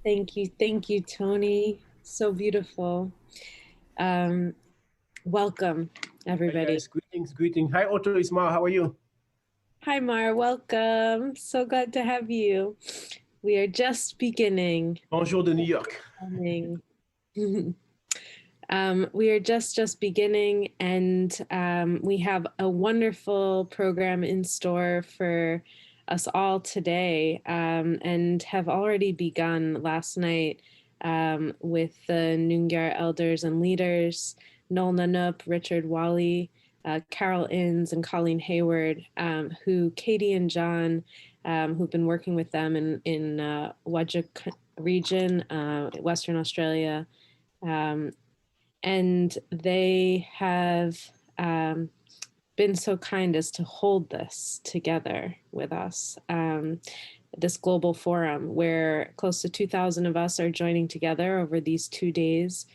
Thank you, Tony. So beautiful. Um, Welcome, Hi everybody. guys, greetings. Hi Otto, Ismail, how are you? Hi, Mar. Welcome. So glad to have you. We are just beginning. Bonjour de New York. Coming. We are just beginning, and we have a wonderful program in store for us all today, and have already begun last night with the Noongar elders and leaders, Noel Nanup, Richard Wally, Carol Inns, and Colleen Hayward, who Katie and John, who've been working with them in Whadjuk region, Western Australia. Um, and they have been so kind as to hold this together with us. This global forum where close to 2,000 of us are joining together over these 2 days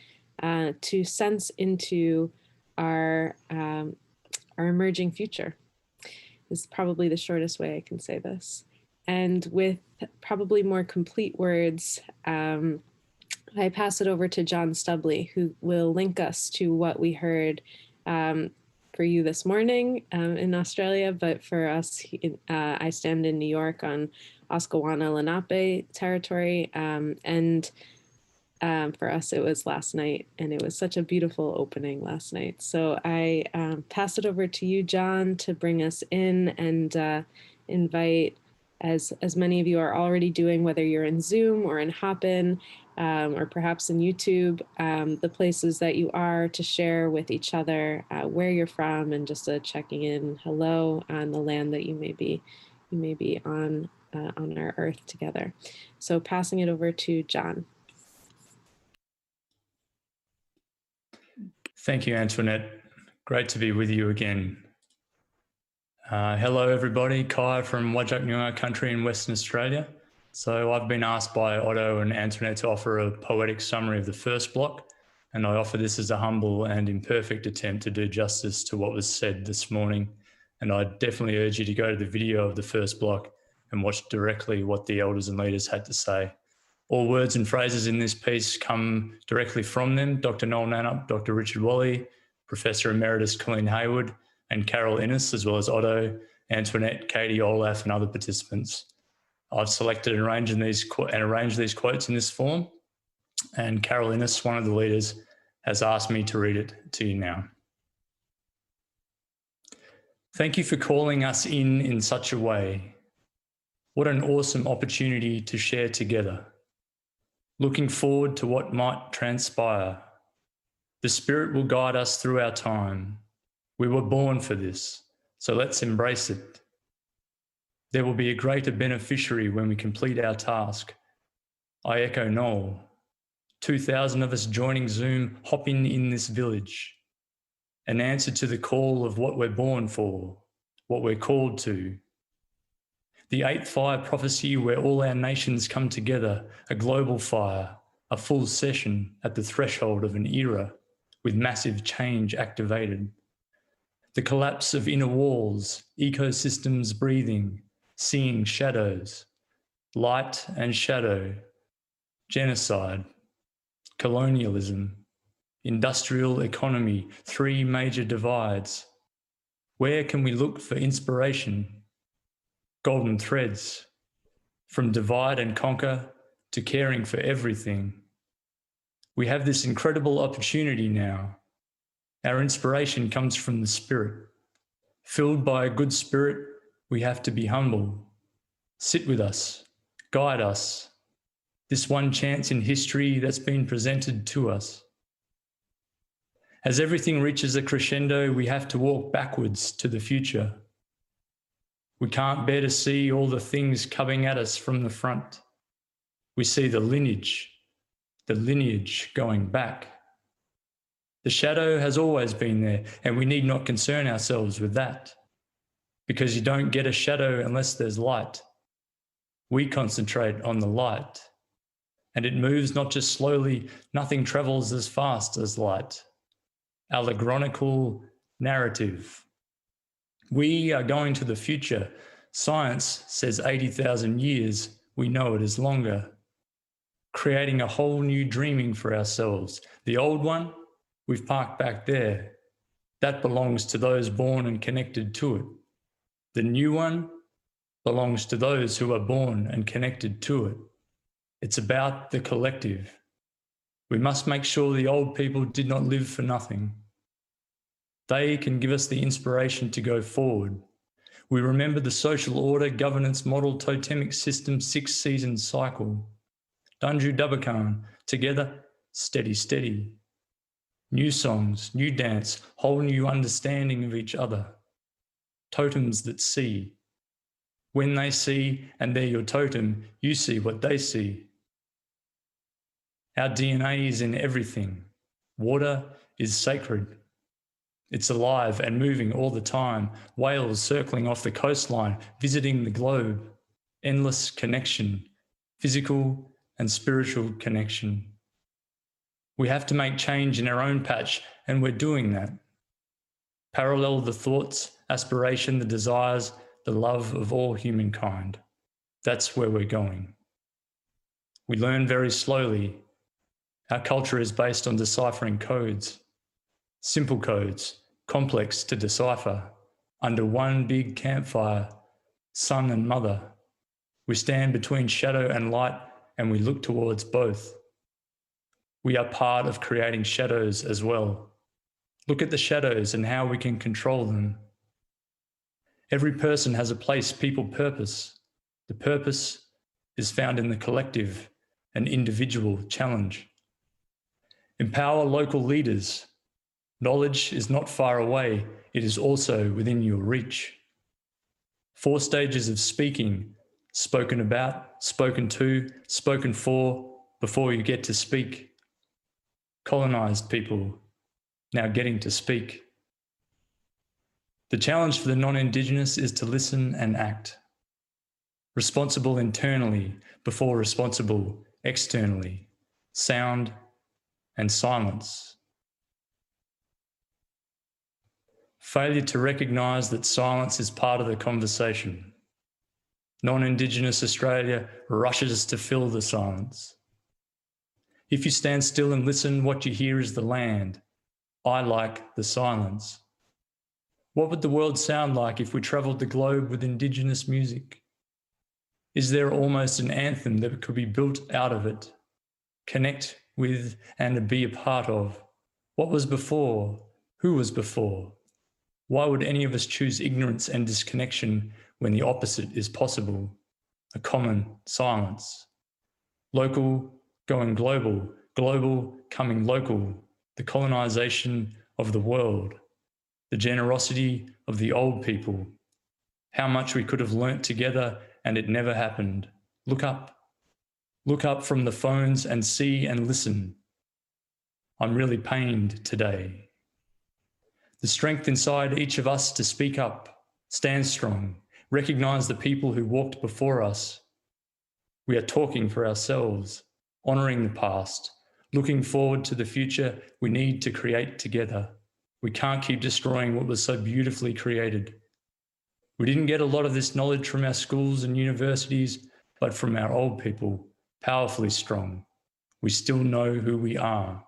to sense into our emerging future. This is probably the shortest way I can say this. And with probably more complete words, I pass it over to John Stubley, who will link us to what we heard for you this morning in Australia, but for us, I stand in New York on Oscawana Lenape territory, and for us, it was last night, and it was such a beautiful opening last night. So I pass it over to you, John, to bring us in and invite, as many of you are already doing, whether you're in Zoom or in Hopin, or perhaps in YouTube, the places that you are to share with each other where you're from, and just a checking in hello on the land that you may be on our earth together. So passing it over to John. Thank you, Antoinette. Great to be with you again. Hello, everybody. Kai from Whadjuk Noongar country in Western Australia. So I've been asked by Otto and Antoinette to offer a poetic summary of the first block, and I offer this as a humble and imperfect attempt to do justice to what was said this morning. And I definitely urge you to go to the video of the first block and watch directly what the elders and leaders had to say. All words and phrases in this piece come directly from them, Dr. Noel Nanup, Dr. Richard Wally, Professor Emeritus Colleen Hayward, and Carol Innes, as well as Otto, Antoinette, Katie, Olaf, and other participants. I've selected and arranged these quotes in this form, and Carol Innes, one of the leaders, has asked me to read it to you now. Thank you for calling us in such a way. What an awesome opportunity to share together. Looking forward to what might transpire. The Spirit will guide us through our time. We were born for this, so let's embrace it. There will be a greater beneficiary when we complete our task. I echo Noel. 2,000 of us joining Zoom, hopping in this village. An answer to the call of what we're born for, what we're called to. The 8th fire prophecy where all our nations come together, a global fire, a full session at the threshold of an era with massive change activated. The collapse of inner walls, ecosystems breathing, seeing shadows, light and shadow, genocide, colonialism, industrial economy, 3 major divides. Where can we look for inspiration? Golden threads, from divide and conquer to caring for everything. We have this incredible opportunity now. Our inspiration comes from the Spirit. Filled by a good spirit, we have to be humble. Sit with us, guide us. This one chance in history that's been presented to us. As everything reaches a crescendo, we have to walk backwards to the future. We can't bear to see all the things coming at us from the front. We see the lineage going back. The shadow has always been there, and we need not concern ourselves with that, because you don't get a shadow unless there's light. We concentrate on the light, and it moves not just slowly, nothing travels as fast as light. Allegorical narrative. We are going to the future. Science says 80,000 years. We know it is longer. creating a whole new dreaming for ourselves. The old one, we've parked back there. That belongs to those born and connected to it. The new one belongs to those who are born and connected to it. It's about the collective. We must make sure the old people did not live for nothing. They can give us the inspiration to go forward. We remember the social order, governance model, totemic system, 6-season cycle. Danju Dabakan, together, steady, steady. New songs, new dance, whole new understanding of each other. Totems that see. When they see and they're your totem, you see what they see. Our DNA is in everything. Water is sacred. It's alive and moving all the time. Whales circling off the coastline, visiting the globe. Endless connection, physical and spiritual connection. We have to make change in our own patch, and we're doing that. Parallel the thoughts, aspiration, the desires, the love of all humankind. That's where we're going. We learn very slowly. Our culture is based on deciphering codes. Simple codes, complex to decipher, under one big campfire, son and mother. We stand between shadow and light, and we look towards both. We are part of creating shadows as well. Look at the shadows and how we can control them. Every person has a place, people, purpose. The purpose is found in the collective and individual challenge. Empower local leaders. Knowledge is not far away, it is also within your reach. 4 stages of speaking: spoken about, spoken to, spoken for, before you get to speak. Colonized people, now getting to speak. The challenge for the non-Indigenous is to listen and act. Responsible internally before responsible externally. Sound and silence. Failure to recognise that silence is part of the conversation. Non-Indigenous Australia rushes to fill the silence. If you stand still and listen, what you hear is the land. I like the silence. What would the world sound like if we travelled the globe with Indigenous music? Is there almost an anthem that could be built out of it? Connect with and be a part of. What was before? Who was before? Why would any of us choose ignorance and disconnection when the opposite is possible? A common silence. Local going global, global coming local, the colonisation of the world, the generosity of the old people, how much we could have learnt together and it never happened. Look up from the phones and see and listen. I'm really pained today. The strength inside each of us to speak up, stand strong, recognise the people who walked before us. We are talking for ourselves, honouring the past, looking forward to the future we need to create together. We can't keep destroying what was so beautifully created. We didn't get a lot of this knowledge from our schools and universities, but from our old people, powerfully strong. We still know who we are.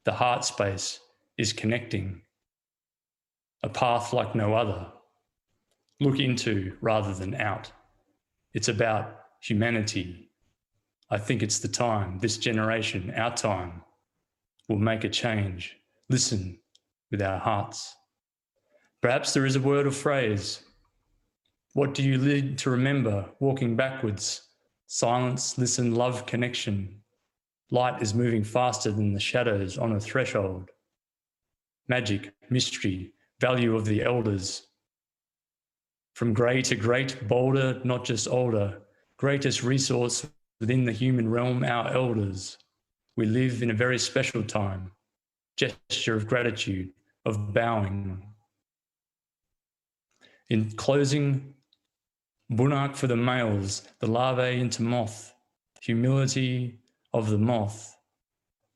The heart space is connecting. A path like no other. Look into rather than out. It's about humanity. I think it's the time, this generation, our time, will make a change. Listen with our hearts. Perhaps there is a word or phrase. What do you need to remember walking backwards? Silence, listen, love, connection. Light is moving faster than the shadows on a threshold. Magic, mystery, value of the elders. From grey to great, bolder, not just older, greatest resource within the human realm, our elders. We live in a very special time, gesture of gratitude, of bowing. In closing, Bunak for the males, the larvae into moth, humility of the moth.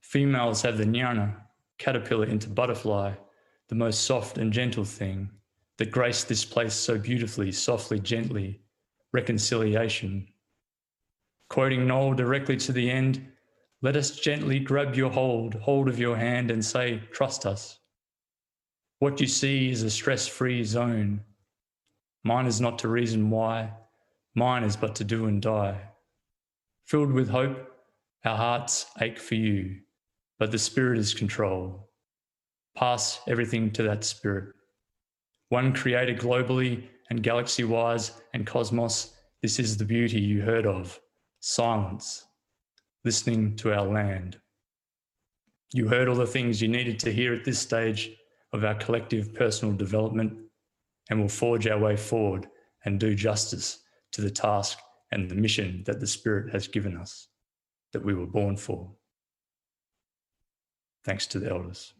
Females have the jnana, caterpillar into butterfly, the most soft and gentle thing that graced this place so beautifully, softly, gently, reconciliation. Quoting Noel directly to the end, Let us gently grab your hold of your hand and say, trust us. What you see is a stress-free zone. Mine is not to reason why, mine is but to do and die. Filled with hope, our hearts ache for you, but the spirit is control. Pass everything to that spirit. One created globally and galaxy-wise and cosmos, this is the beauty you heard of, silence, listening to our land. You heard all the things you needed to hear at this stage of our collective personal development, and will forge our way forward and do justice to the task and the mission that the Spirit has given us, that we were born for. Thanks to the elders.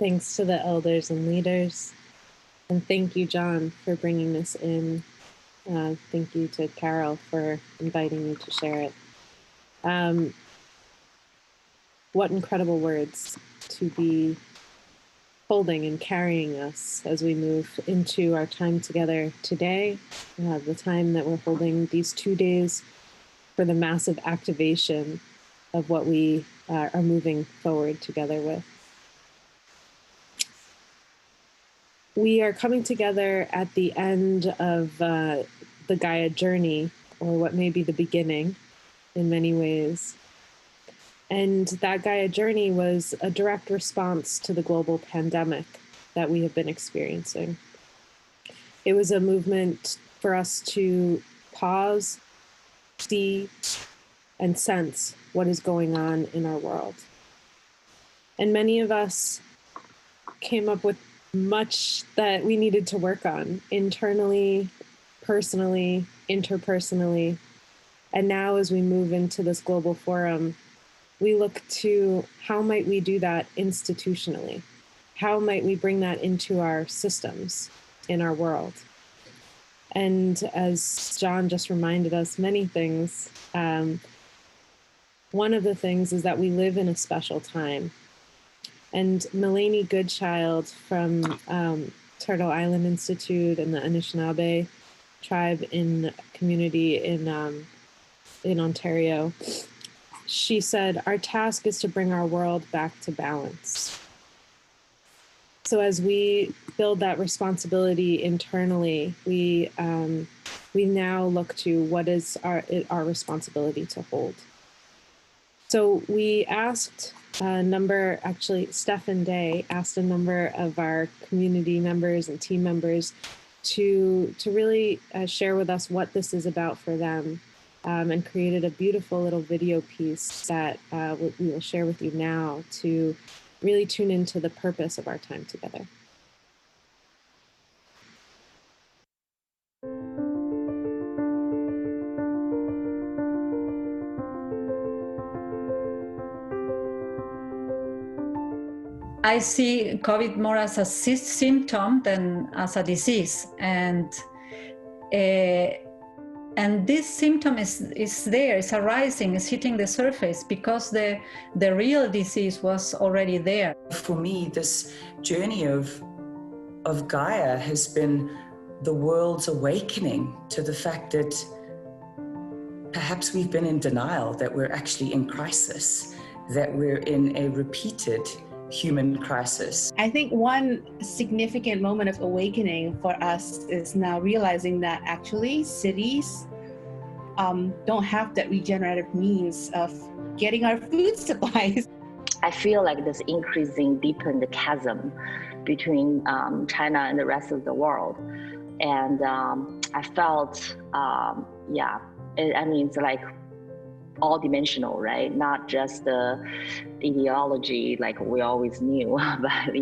Thanks to the elders and leaders. And thank you, John, for bringing this in. Thank you to Carol for inviting me to share it. What incredible words to be holding and carrying us as we move into our time together today, the time that we're holding these 2 days for the massive activation of what we are moving forward together with. We are coming together at the end of the GAIA Journey, or what may be the beginning in many ways. And that GAIA Journey was a direct response to the global pandemic that we have been experiencing. It was a movement for us to pause, see, and sense what is going on in our world. And many of us came up with much that we needed to work on internally, personally, interpersonally. And now as we move into this global forum, we look to how might we do that institutionally? How might we bring that into our systems in our world? And as John just reminded us, many things. One of the things is that we live in a special time. And Melanie Goodchild from Turtle Island Institute and the Anishinaabe tribe in community in Ontario, she said, our task is to bring our world back to balance. So as we build that responsibility internally, we now look to what is our responsibility to hold. So we asked a number, actually Stephen Day asked a number of our community members and team members to really share with us what this is about for them. And created a beautiful little video piece that we will share with you now to really tune into the purpose of our time together. I see COVID more as a symptom than as a disease, and this symptom is there, it's arising, it's hitting the surface because the real disease was already there. For me, this journey of GAIA has been the world's awakening to the fact that perhaps we've been in denial, that we're actually in crisis, that we're in a repeated human crisis. I think one significant moment of awakening for us is now realizing that actually cities don't have that regenerative means of getting our food supplies. I feel like this increasing deepened chasm between China and the rest of the world. And I felt, it's like all dimensional, right? Not just the ideology like we always knew, but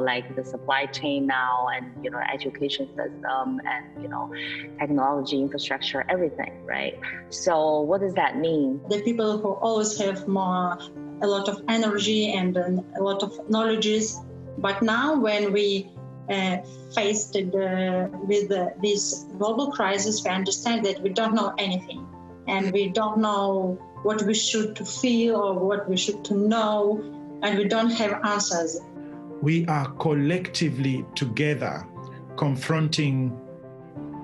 like the supply chain now, and education system, and technology, infrastructure, everything, right? So what does that mean? The people who always have a lot of energy and a lot of knowledges, but now when we faced with this global crisis, we understand that we don't know anything. And we don't know what we should feel or what we should know, and we don't have answers. We are collectively together confronting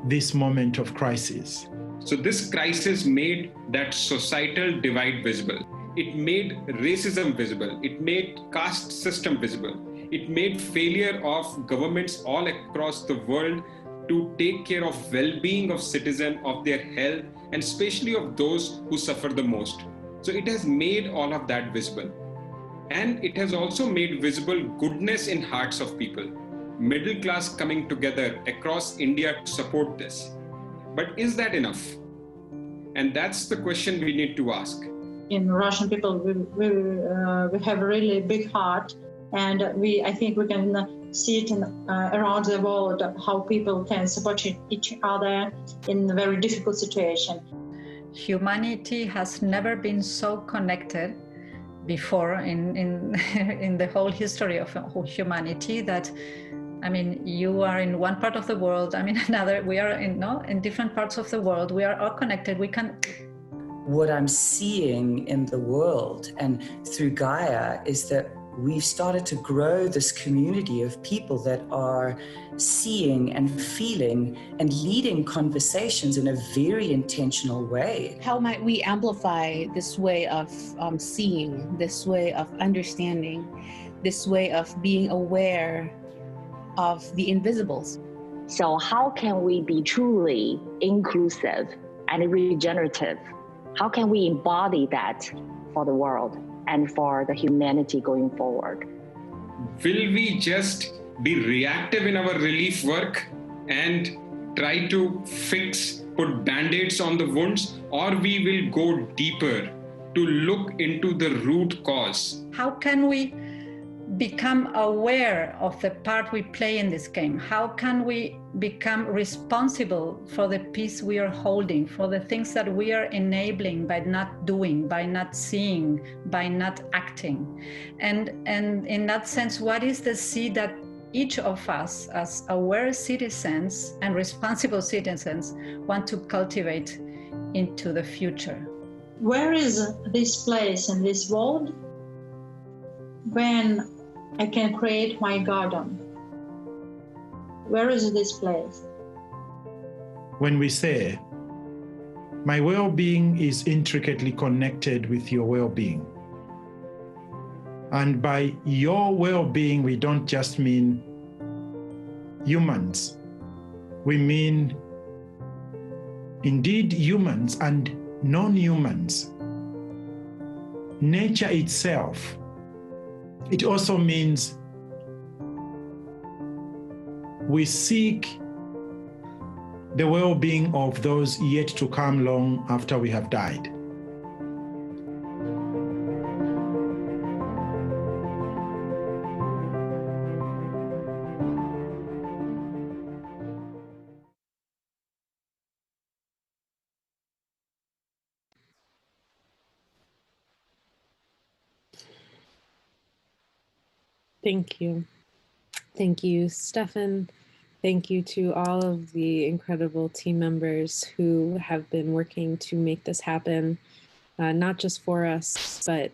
this moment of crisis. So this crisis made that societal divide visible. It made racism visible. It made caste system visible. It made failure of governments all across the world to take care of well-being of citizens, of their health, and especially of those who suffer the most. So it has made all of that visible. And it has also made visible goodness in hearts of people. Middle class coming together across India to support this. But is that enough? And that's the question we need to ask. In Russian people, we have a really big heart, and I think we can see it around the world, how people can support each other in a very difficult situation. Humanity has never been so connected before in the whole history of humanity that, I mean, you are in one part of the world, I'm in another, we are in different parts of the world, we are all connected, we can... What I'm seeing in the world and through GAIA is that we've started to grow this community of people that are seeing and feeling and leading conversations in a very intentional way. How might we amplify this way of seeing, this way of understanding, this way of being aware of the invisibles? So how can we be truly inclusive and regenerative? How can we embody that for the world and for the humanity going forward? Will we just be reactive in our relief work and try to fix, put band-aids on the wounds, or we will go deeper to look into the root cause? How can we become aware of the part we play in this game? How can we become responsible for the peace we are holding, for the things that we are enabling by not doing, by not seeing, by not acting? And in that sense, what is the seed that each of us as aware citizens and responsible citizens want to cultivate into the future? Where is this place in this world when I can create my garden? Where is this place? When we say, my well-being is intricately connected with your well-being. And by your well-being, we don't just mean humans. We mean indeed humans and non-humans. Nature itself. It also means we seek the well-being of those yet to come long after we have died. Thank you. Thank you, Stefan. Thank you to all of the incredible team members who have been working to make this happen, not just for us, but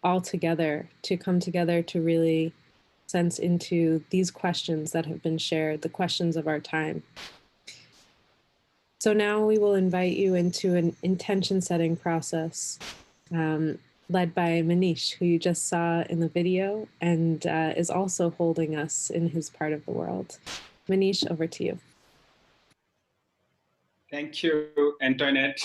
all together, to come together to really sense into these questions that have been shared, the questions of our time. So now we will invite you into an intention setting process led by Manish, who you just saw in the video and is also holding us in his part of the world. Manish, over to you. Thank you, Antoinette,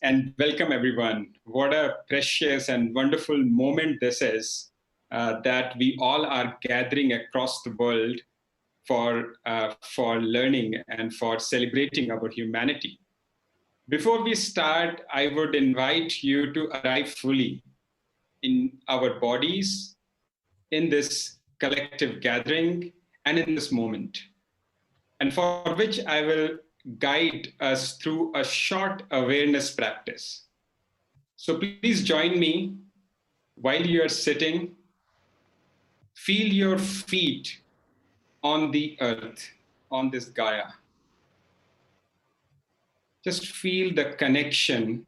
and welcome everyone. What a precious and wonderful moment this is, that we all are gathering across the world for learning and for celebrating our humanity. Before we start, I would invite you to arrive fully in our bodies, in this collective gathering, and in this moment. And for which I will guide us through a short awareness practice. So please join me while you are sitting. Feel your feet on the earth, on this Gaia. Just feel the connection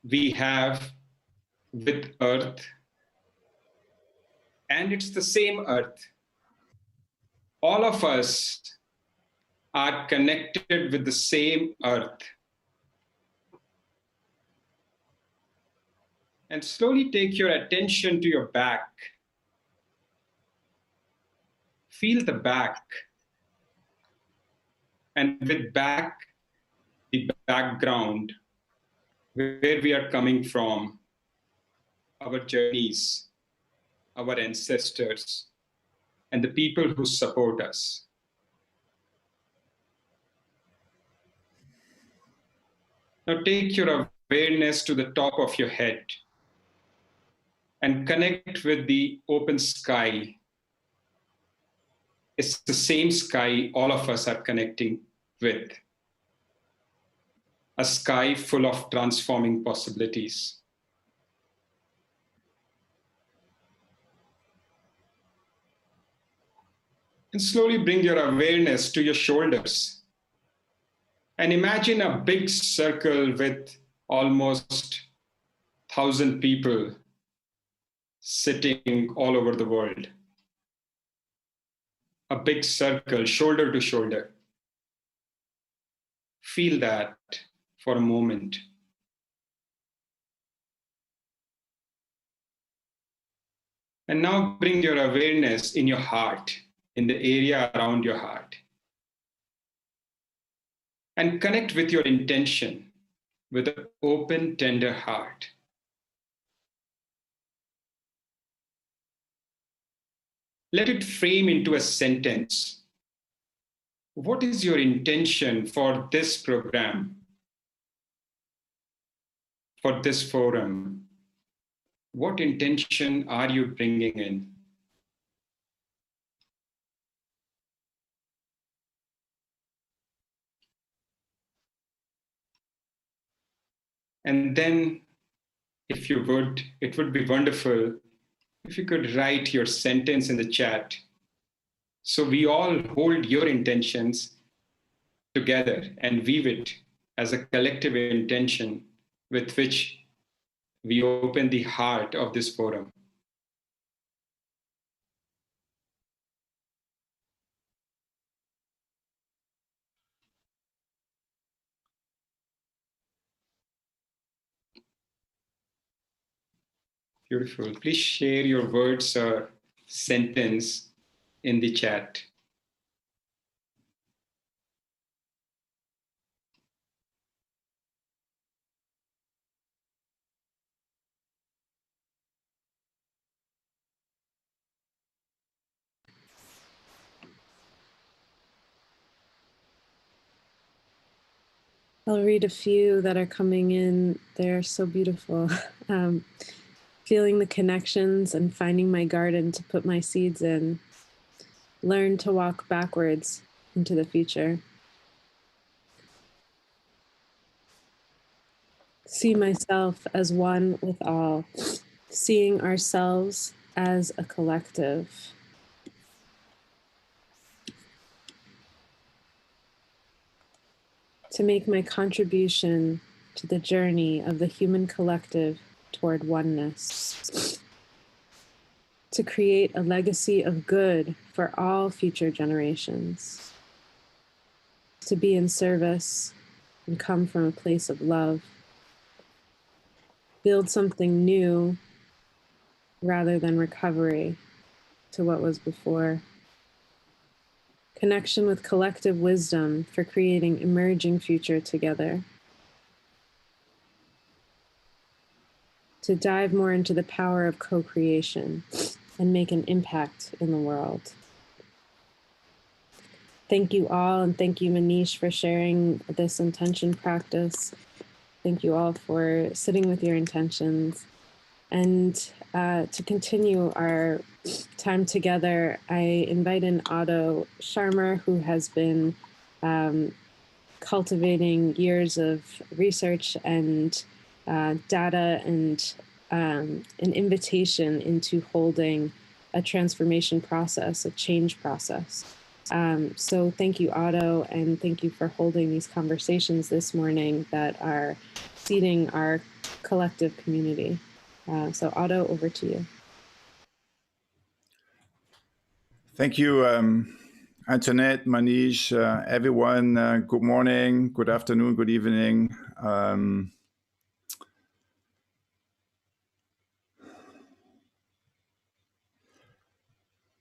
we have with earth. And it's the same earth. All of us are connected with the same earth. And slowly take your attention to your back. Feel the back. And with back, the background, where we are coming from, our journeys, our ancestors, and the people who support us. Now take your awareness to the top of your head and connect with the open sky. It's the same sky all of us are connecting with. A sky full of transforming possibilities. And slowly bring your awareness to your shoulders. And imagine a big circle with almost 1,000 people sitting all over the world. A big circle, shoulder to shoulder. Feel that for a moment. And now bring your awareness in your heart, in the area around your heart. And connect with your intention with an open, tender heart. Let it frame into a sentence. What is your intention for this program? For this forum? What intention are you bringing in? And then, if you would, it would be wonderful if you could write your sentence in the chat. So we all hold your intentions together and weave it as a collective intention with which we open the heart of this forum. Beautiful. Please share your words or sentence in the chat. I'll read a few that are coming in. They're so beautiful. Feeling the connections and finding my garden to put my seeds in. Learn to walk backwards into the future. See myself as one with all. Seeing ourselves as a collective. To make my contribution to the journey of the human collective toward oneness. To create a legacy of good for all future generations. To be in service and come from a place of love. Build something new rather than recovery to what was before. Connection with collective wisdom for creating emerging future together. To dive more into the power of co-creation and make an impact in the world. Thank you all, and thank you, Manish, for sharing this intention practice. Thank you all for sitting with your intentions. And to continue our time together, I invite in Otto Sharma, who has been cultivating years of research and data and an invitation into holding a transformation process, a change process. So thank you, Otto, and thank you for holding these conversations this morning that are seeding our collective community. So Otto, over to you. Thank you, Antoinette, Manish, everyone, good morning, good afternoon, good evening.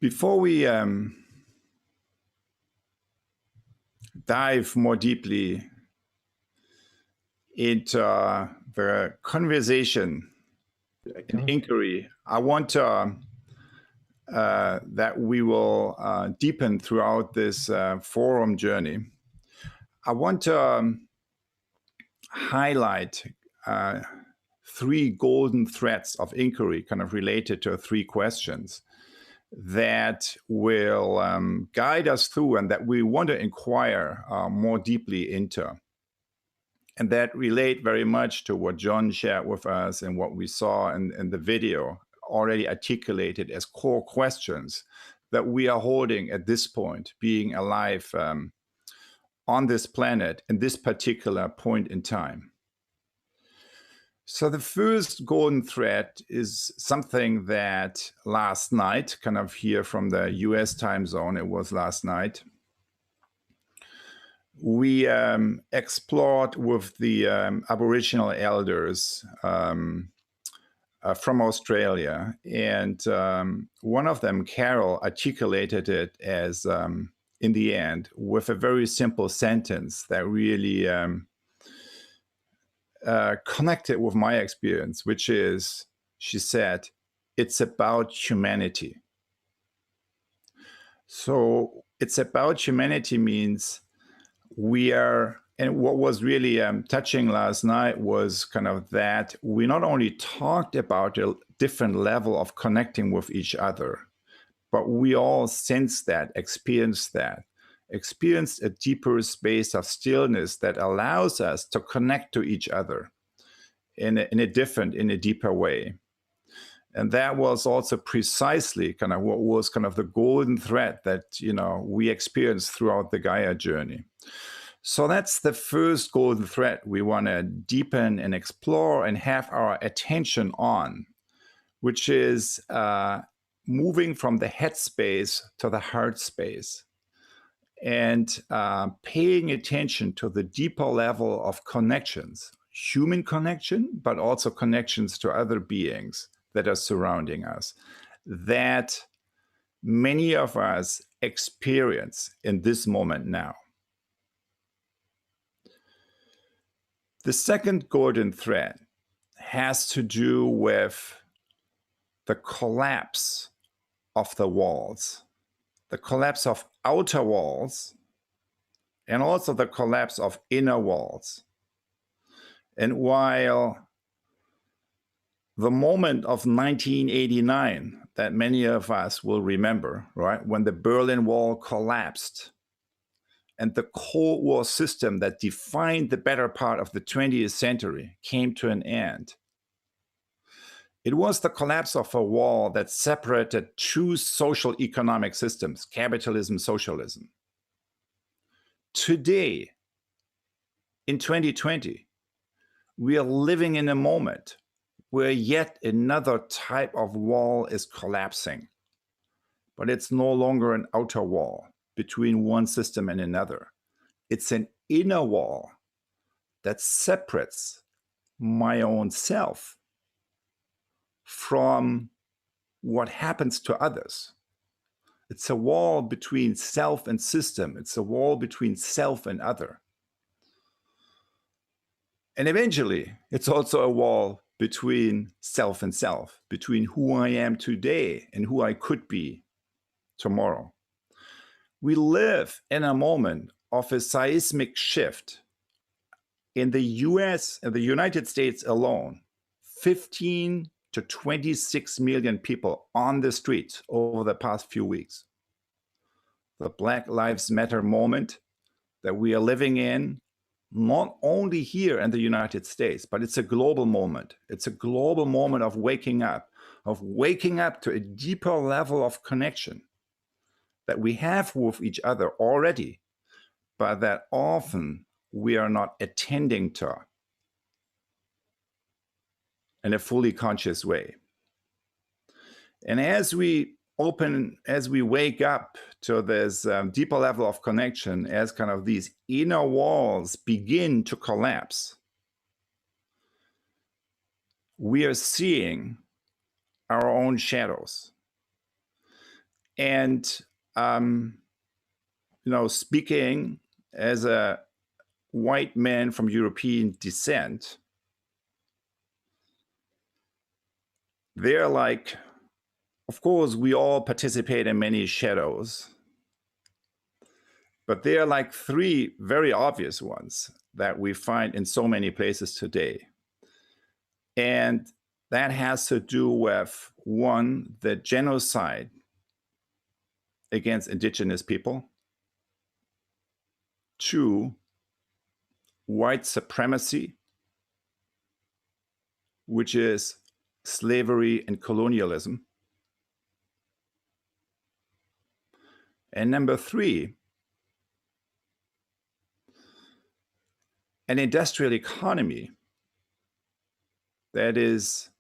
Before we dive more deeply into the conversation and inquiry, I want that we will deepen throughout this forum journey. I want to highlight 3 golden threads of inquiry, kind of related to 3 questions that will guide us through and that we want to inquire more deeply into. And that relate very much to what John shared with us and what we saw in the video, already articulated as core questions that we are holding at this point, being alive on this planet in this particular point in time. So the first golden thread is something that last night, kind of here from the US time zone, it was last night, we explored with the Aboriginal elders from Australia. And one of them, Carol, articulated it as, in the end, with a very simple sentence that really connected with my experience, which is, she said, it's about humanity. So it's about humanity means we are, and what was really touching last night was kind of that we not only talked about a different level of connecting with each other, but we all sensed that, experienced a deeper space of stillness that allows us to connect to each other in a deeper way. And that was also precisely kind of what was kind of the golden thread that, you know, we experienced throughout the GAIA journey. So that's the first golden thread we want to deepen and explore and have our attention on, which is moving from the head space to the heart space and paying attention to the deeper level of connections, human connection, but also connections to other beings that are surrounding us, that many of us experience in this moment now. The second golden thread has to do with the collapse of the walls, the collapse of outer walls, and also the collapse of inner walls. And while the moment of 1989 that many of us will remember, right, when the Berlin Wall collapsed and the Cold War system that defined the better part of the 20th century came to an end, it was the collapse of a wall that separated 2 social economic systems, capitalism, socialism. Today, in 2020, we are living in a moment where yet another type of wall is collapsing. But it's no longer an outer wall between one system and another. It's an inner wall that separates my own self from what happens to others. It's a wall between self and system. It's a wall between self and other. And eventually, it's also a wall between self and self, between who I am today and who I could be tomorrow. We live in a moment of a seismic shift. In the US and the United States alone, 15 to 26 million people on the streets over the past few weeks. The Black Lives Matter moment that we are living in, not only here in the United States, but it's a global moment. It's a global moment of waking up to a deeper level of connection that we have with each other already, but that often we are not attending to in a fully conscious way. And as we open, as we wake up to this deeper level of connection, as kind of these inner walls begin to collapse, we are seeing our own shadows. And, speaking as a white man from European descent, they're like, of course, we all participate in many shadows, but there are like three very obvious ones that we find in so many places today. And that has to do with, one, the genocide against indigenous people. Two, white supremacy, which is slavery and colonialism. And number three, an industrial economy that is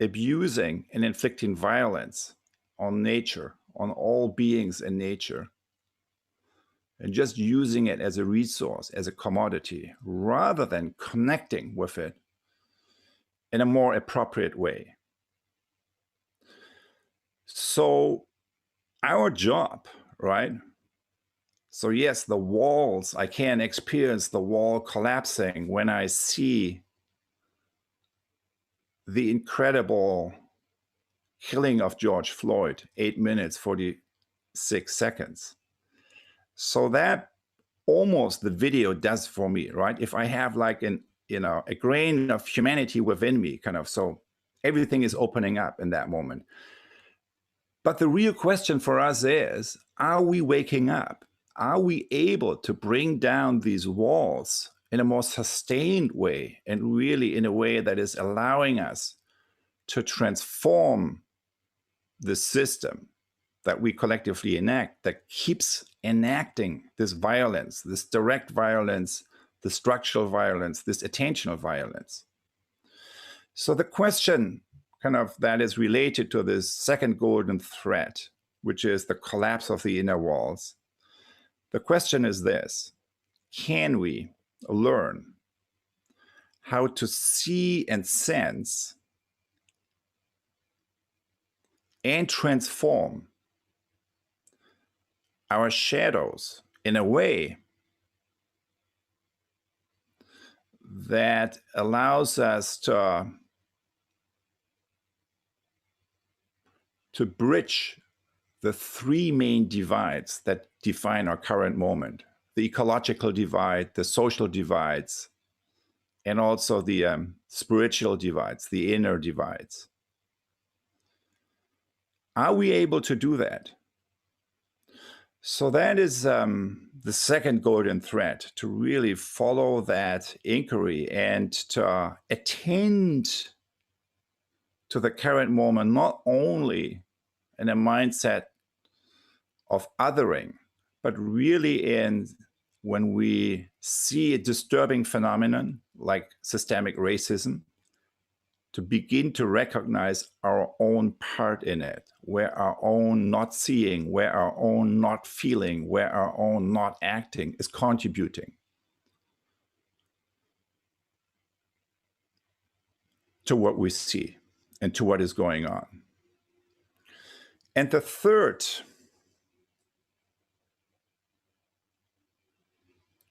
abusing and inflicting violence on nature, on all beings in nature, and just using it as a resource, as a commodity, rather than connecting with it in a more appropriate way. So our job, right? So yes, the walls, I can experience the wall collapsing when I see the incredible killing of George Floyd, 8 minutes, 46 seconds. So that almost the video does for me, right? If I have like a grain of humanity within me, kind of, so everything is opening up in that moment. But the real question for us is, are we waking up? Are we able to bring down these walls in a more sustained way, and really in a way that is allowing us to transform the system that we collectively enact, that keeps enacting this violence, this direct violence, the structural violence, this attentional violence? So the question kind of that is related to this second golden thread, which is the collapse of the inner walls. The question is this: can we learn how to see and sense and transform our shadows in a way that allows us to bridge the three main divides that define our current moment: the ecological divide, the social divides, and also the spiritual divides, the inner divides. Are we able to do that? So that is the second golden thread, to really follow that inquiry and to attend to the current moment, not only in a mindset of othering, but really in when we see a disturbing phenomenon like systemic racism, to begin to recognize our own part in it, where our own not seeing, where our own not feeling, where our own not acting is contributing to what we see and to what is going on. And the third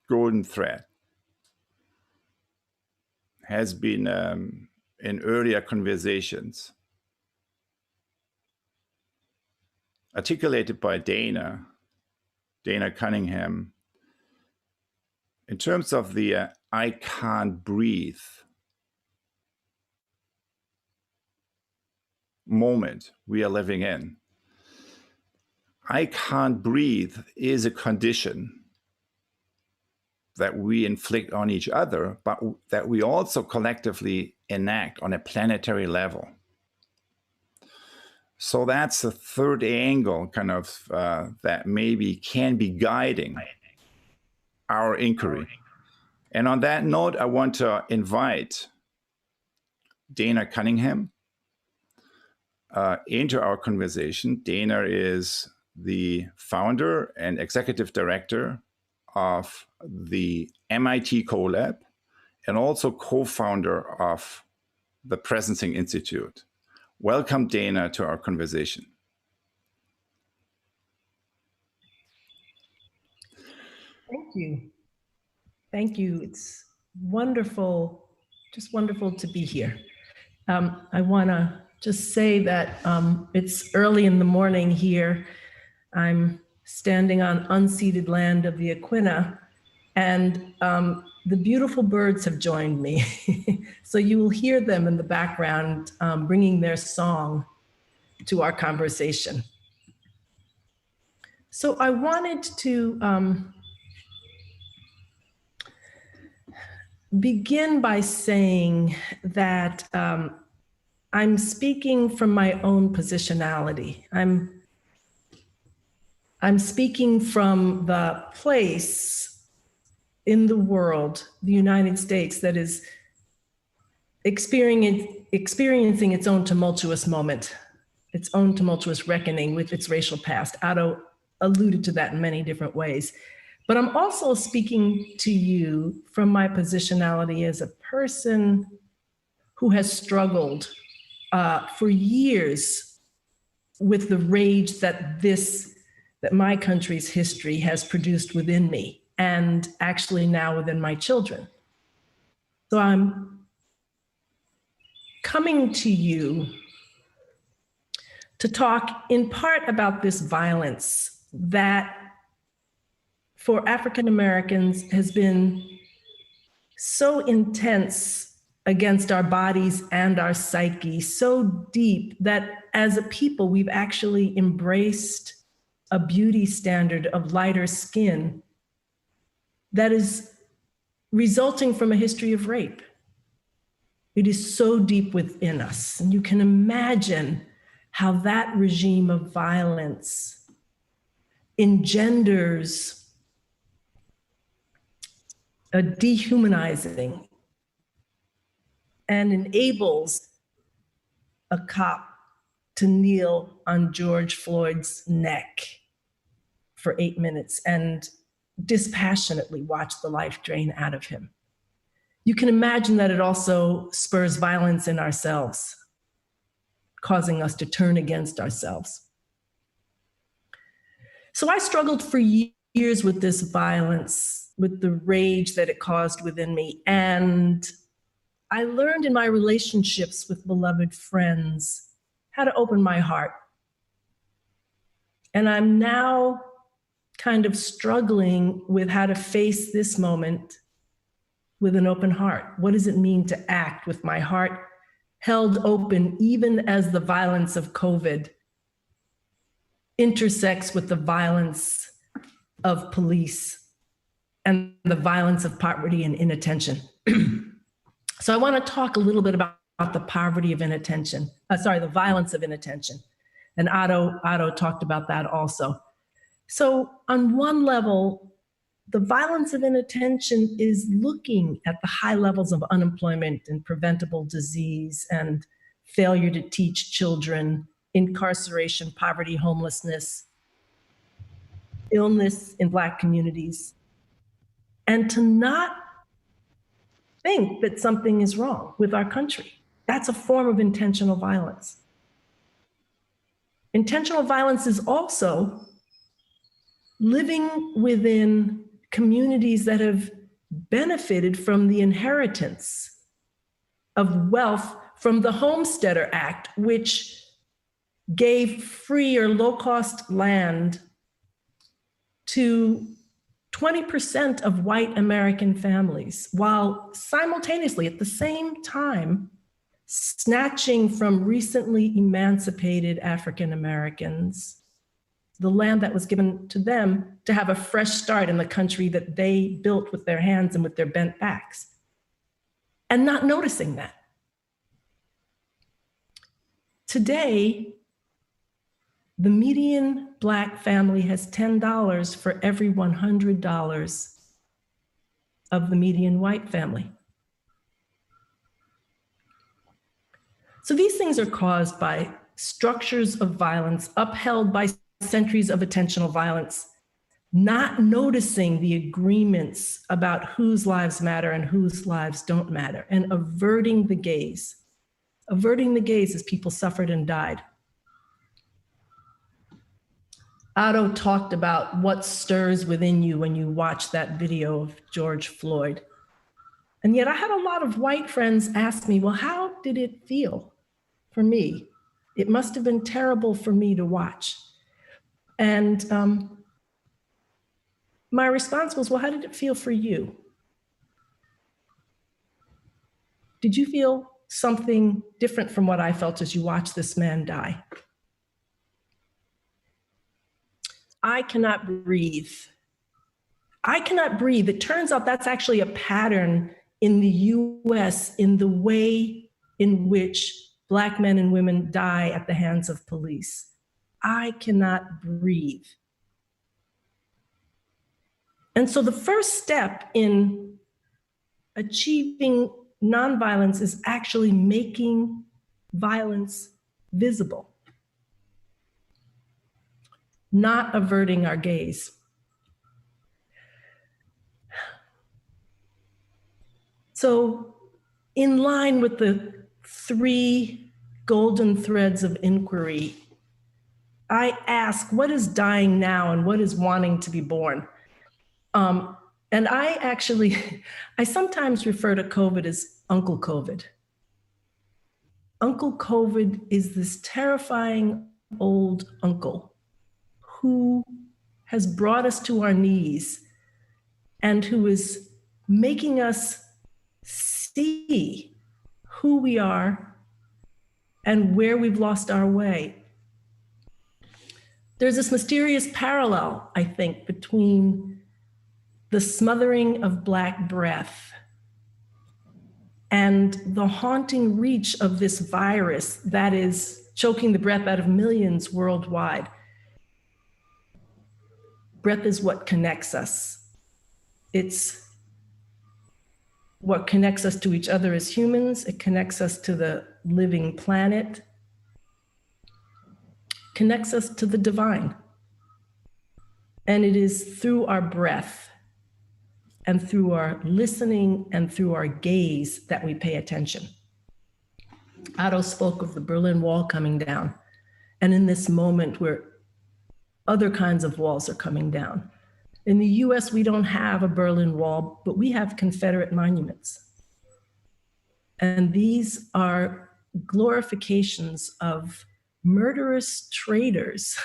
golden thread has been in earlier conversations articulated by Dayna Cunningham in terms of the I can't breathe moment we are living in. I can't breathe is a condition that we inflict on each other, but that we also collectively enact on a planetary level. So that's the third angle, kind of, that maybe can be guiding our inquiry. And on that note, I want to invite Dayna Cunningham, into our conversation. Dayna is the founder and executive director of the MIT CoLab and also co-founder of the Presencing Institute. Welcome, Dayna, to our conversation. Thank you. Thank you. It's wonderful, just wonderful to be here. I want to just say that it's early in the morning here. I'm standing on unceded land of the Aquinnah, and the beautiful birds have joined me. So you will hear them in the background bringing their song to our conversation. So I wanted to begin by saying that I'm speaking from my own positionality. I'm speaking from the place in the world, the United States, that is experiencing its own tumultuous moment, its own tumultuous reckoning with its racial past. Otto alluded to that in many different ways. But I'm also speaking to you from my positionality as a person who has struggled for years with the rage that my country's history has produced within me, and actually now within my children. So I'm coming to you to talk in part about this violence that for African Americans has been so intense against our bodies and our psyche, so deep that as a people, we've actually embraced a beauty standard of lighter skin that is resulting from a history of rape. It is so deep within us. And you can imagine how that regime of violence engenders a dehumanizing and enables a cop to kneel on George Floyd's neck for 8 minutes and dispassionately watch the life drain out of him. You can imagine that it also spurs violence in ourselves, causing us to turn against ourselves. So I struggled for years with this violence, with the rage that it caused within me. And I learned in my relationships with beloved friends how to open my heart. And I'm now kind of struggling with how to face this moment with an open heart. What does it mean to act with my heart held open, even as the violence of COVID intersects with the violence of police and the violence of poverty and inattention? So I want to talk a little bit about the poverty of inattention, the violence of inattention. And Otto talked about that also. So on one level, the violence of inattention is looking at the high levels of unemployment and preventable disease and failure to teach children, incarceration, poverty, homelessness, illness in Black communities, and to not think that something is wrong with our country. That's a form of intentional violence. Intentional violence is also living within communities that have benefited from the inheritance of wealth from the Homesteader Act, which gave free or low-cost land to 20% of white American families, while simultaneously, at the same time, snatching from recently emancipated African Americans the land that was given to them to have a fresh start in the country that they built with their hands and with their bent backs, and not noticing that. Today, the median Black family has $10 for every $100 of the median white family. So these things are caused by structures of violence upheld by centuries of attentional violence, not noticing the agreements about whose lives matter and whose lives don't matter, and averting the gaze. Averting the gaze as people suffered and died. Otto talked about what stirs within you when you watch that video of George Floyd. And yet I had a lot of white friends ask me, well, how did it feel for me? It must have been terrible for me to watch. And my response was, well, how did it feel for you? Did you feel something different from what I felt as you watched this man die? I cannot breathe. I cannot breathe. It turns out that's actually a pattern in the US in the way in which Black men and women die at the hands of police. I cannot breathe. And so the first step in achieving nonviolence is actually making violence visible, not averting our gaze. So in line with the 3 golden threads of inquiry, I ask, what is dying now and what is wanting to be born? And I sometimes refer to COVID as Uncle COVID. Uncle COVID is this terrifying old uncle who has brought us to our knees and who is making us see who we are and where we've lost our way. There's this mysterious parallel, I think, between the smothering of Black breath and the haunting reach of this virus that is choking the breath out of millions worldwide. Breath is what connects us. It's what connects us to each other as humans. It connects us to the living planet, connects us to the divine. And it is through our breath and through our listening and through our gaze that we pay attention. Otto spoke of the Berlin Wall coming down. And in this moment where other kinds of walls are coming down. In the US, we don't have a Berlin Wall, but we have Confederate monuments. And these are glorifications of murderous traitors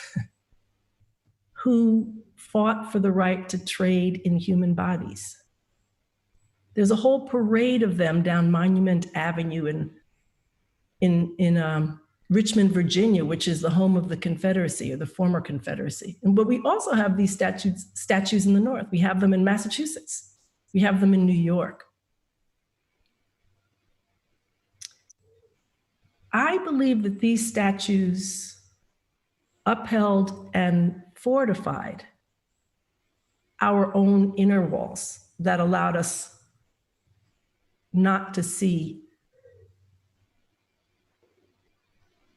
who fought for the right to trade in human bodies. There's a whole parade of them down Monument Avenue in Richmond, Virginia, which is the home of the Confederacy or the former Confederacy. But we also have these statues in the North. We have them in Massachusetts. We have them in New York. I believe that these statues upheld and fortified our own inner walls that allowed us not to see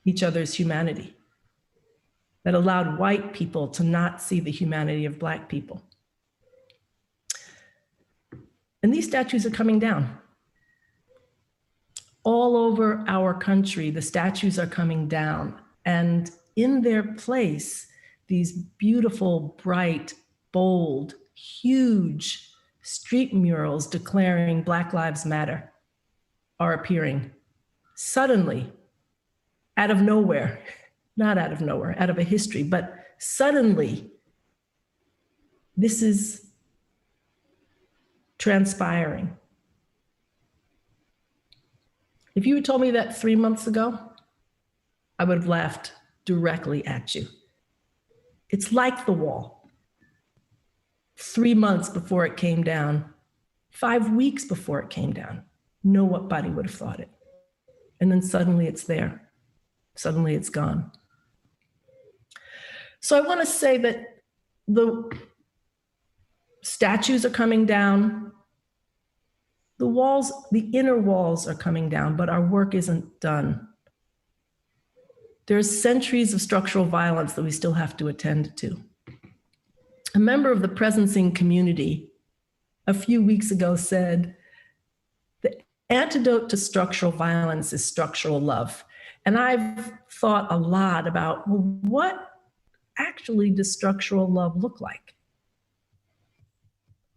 each other's humanity, that allowed white people to not see the humanity of Black people. And these statues are coming down. All over our country, the statues are coming down. And in their place, these beautiful, bright, bold, huge street murals declaring Black Lives Matter are appearing suddenly, out of nowhere, not out of nowhere, out of a history, but suddenly, this is transpiring. If you had told me that 3 months ago, I would have laughed directly at you. It's like the wall. 3 months before it came down, 5 weeks before it came down, nobody would have thought it. And then suddenly it's there. Suddenly it's gone. So I want to say that the statues are coming down. The walls, the inner walls are coming down, but our work isn't done. There are centuries of structural violence that we still have to attend to. A member of the presencing community a few weeks ago said, the antidote to structural violence is structural love. And I've thought a lot about, well, what actually does structural love look like?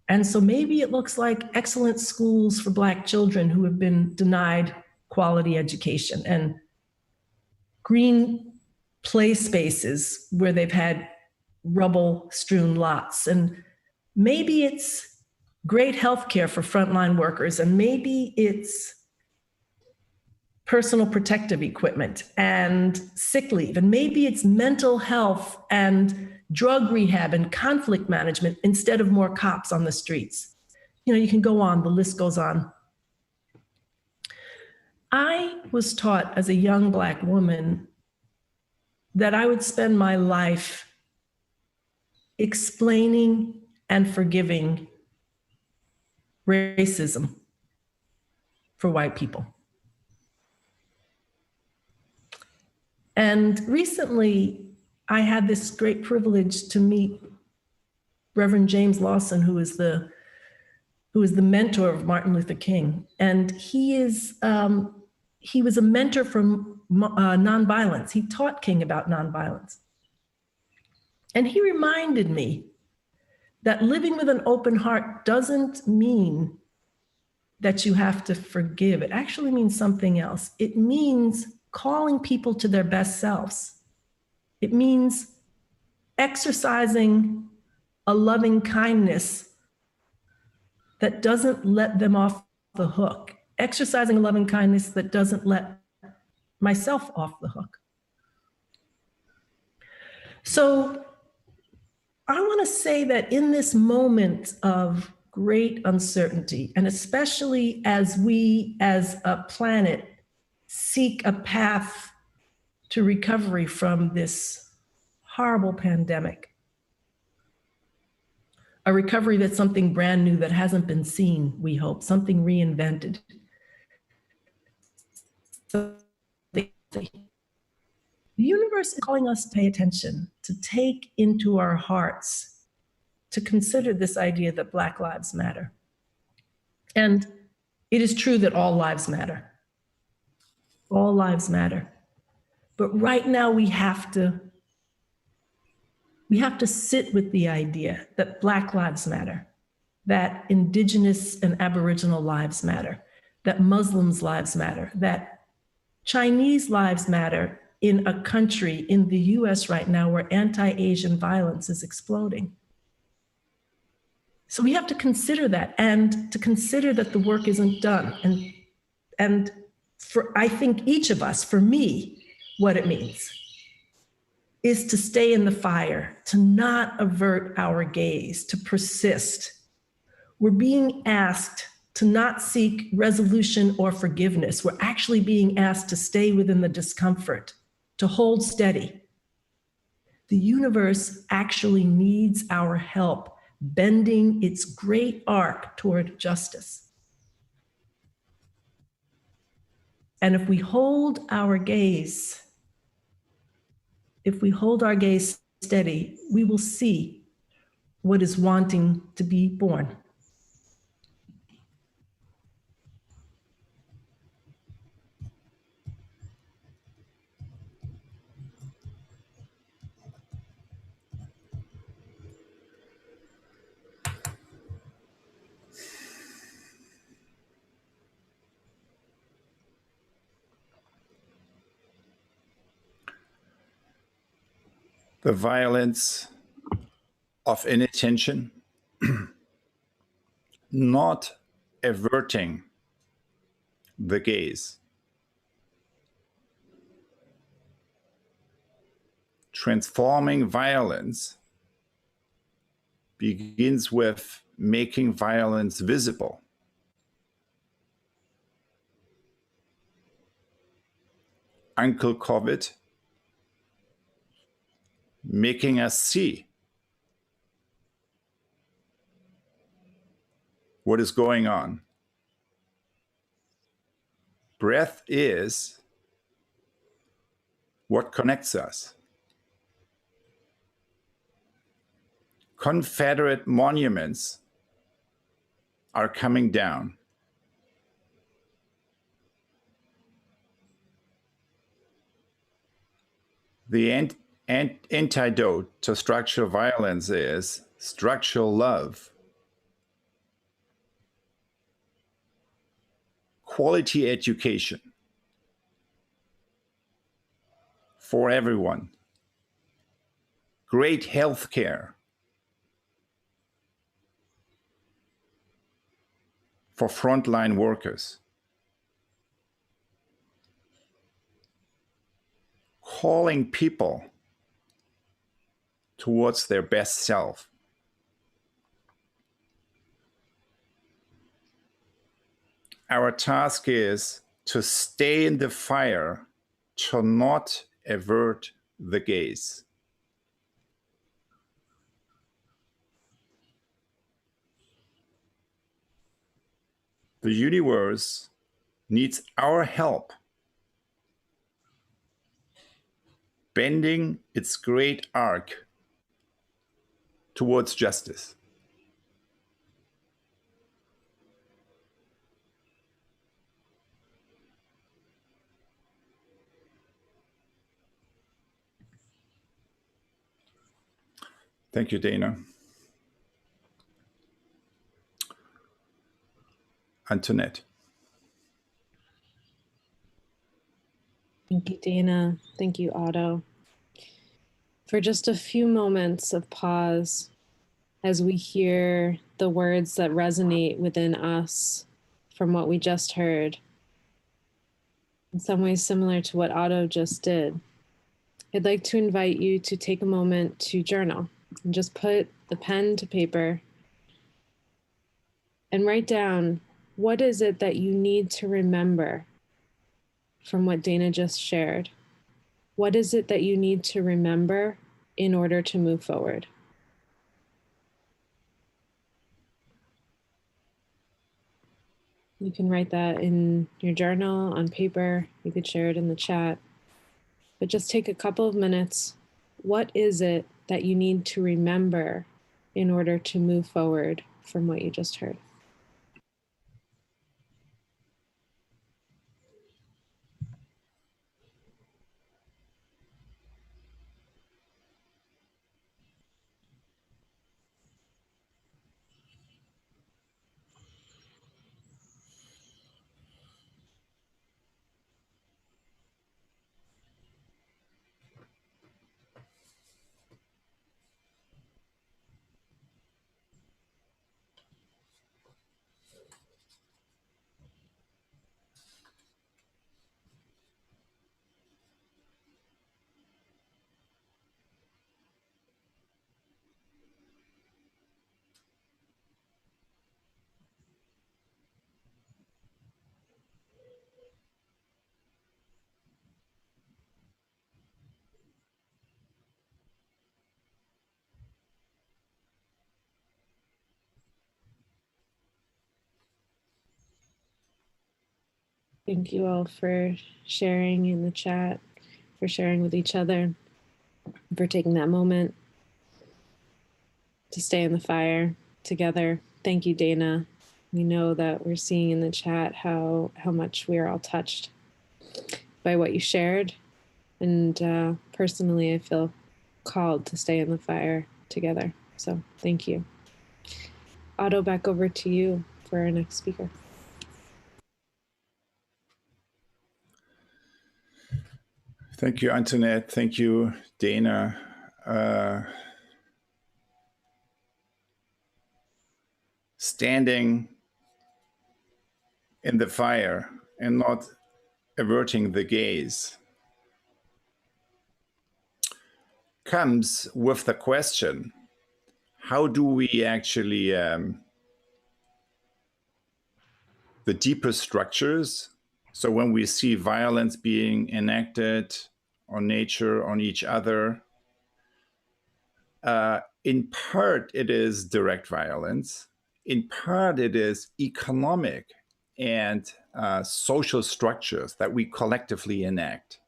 And so maybe it looks like excellent schools for Black children who have been denied quality education, and green play spaces where they've had rubble-strewn lots. And maybe it's great healthcare for frontline workers, and maybe it's personal protective equipment and sick leave, and maybe it's mental health and drug rehab and conflict management instead of more cops on the streets. You know, you can go on, the list goes on. I was taught as a young Black woman that I would spend my life explaining and forgiving racism for white people. And recently, I had this great privilege to meet Reverend James Lawson, who is the mentor of Martin Luther King. And he was a mentor for nonviolence. He taught King about nonviolence. And he reminded me that living with an open heart doesn't mean that you have to forgive. It actually means something else. It means calling people to their best selves. It means exercising a loving kindness that doesn't let them off the hook, exercising a loving kindness that doesn't let myself off the hook. So I want to say that in this moment of great uncertainty, and especially as we as a planet seek a path to recovery from this horrible pandemic, a recovery that's something brand new that hasn't been seen, we hope, something reinvented. The universe is calling us to pay attention, to take into our hearts, to consider this idea that Black lives matter. And it is true that all lives matter. All lives matter. But right now we have to sit with the idea that Black lives matter, that Indigenous and Aboriginal lives matter, that Muslims' lives matter, that Chinese lives matter in a country, in the US right now, where anti-Asian violence is exploding. So we have to consider that, and to consider that the work isn't done. And for, I think each of us, for me, what it means is to stay in the fire, to not avert our gaze, to persist. We're being asked to not seek resolution or forgiveness. We're actually being asked to stay within the discomfort, to hold steady. The universe actually needs our help bending its great arc toward justice. And if we hold our gaze, steady, we will see what is wanting to be born. The violence of inattention, not averting the gaze, transforming violence begins with making violence visible. Uncle COVID, making us see what is going on. Breath is what connects us. Confederate monuments are coming down. The antidote to structural violence is structural love. Quality education for everyone. Great health care for frontline workers. Calling people towards their best self. Our task is to stay in the fire, to not avert the gaze. The universe needs our help, bending its great arc towards justice. Thank you, Dayna. Antoinette. Thank you, Dayna. Thank you, Otto. For just a few moments of pause as we hear the words that resonate within us from what we just heard, in some ways similar to what Otto just did, I'd like to invite you to take a moment to journal and just put the pen to paper and write down, what is it that you need to remember from what Dayna just shared? What is it that you need to remember in order to move forward? You can write that in your journal, on paper. You could share it in the chat. But just take a couple of minutes. What is it that you need to remember in order to move forward from what you just heard? Thank you all for sharing in the chat, for sharing with each other, for taking that moment to stay in the fire together. Thank you, Dayna. We know that we're seeing in the chat how much we are all touched by what you shared. And personally, I feel called to stay in the fire together. So thank you. Otto, back over to you for our next speaker. Thank you, Antoinette. Thank you, Dayna. Standing in the fire and not averting the gaze comes with the question, how do we actually, the deeper structures, so when we see violence being enacted on nature, on each other, in part it is direct violence, in part it is economic and social structures that we collectively enact.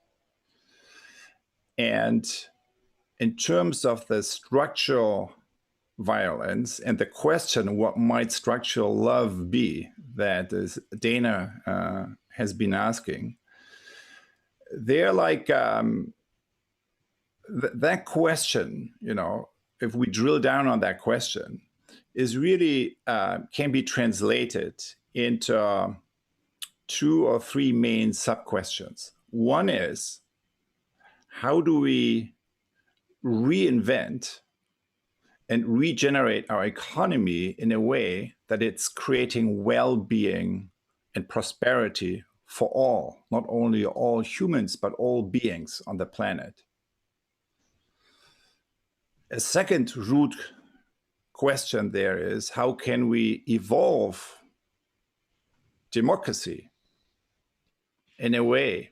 And in terms of the structural violence and the question, what might structural love be, that is Dayna has been asking, they're like that question, you know, if we drill down on that question, is really can be translated into 2 or 3 main sub-questions. One is, how do we reinvent and regenerate our economy in a way that it's creating well-being and prosperity for all, not only all humans, but all beings on the planet? A second root question there is, how can we evolve democracy in a way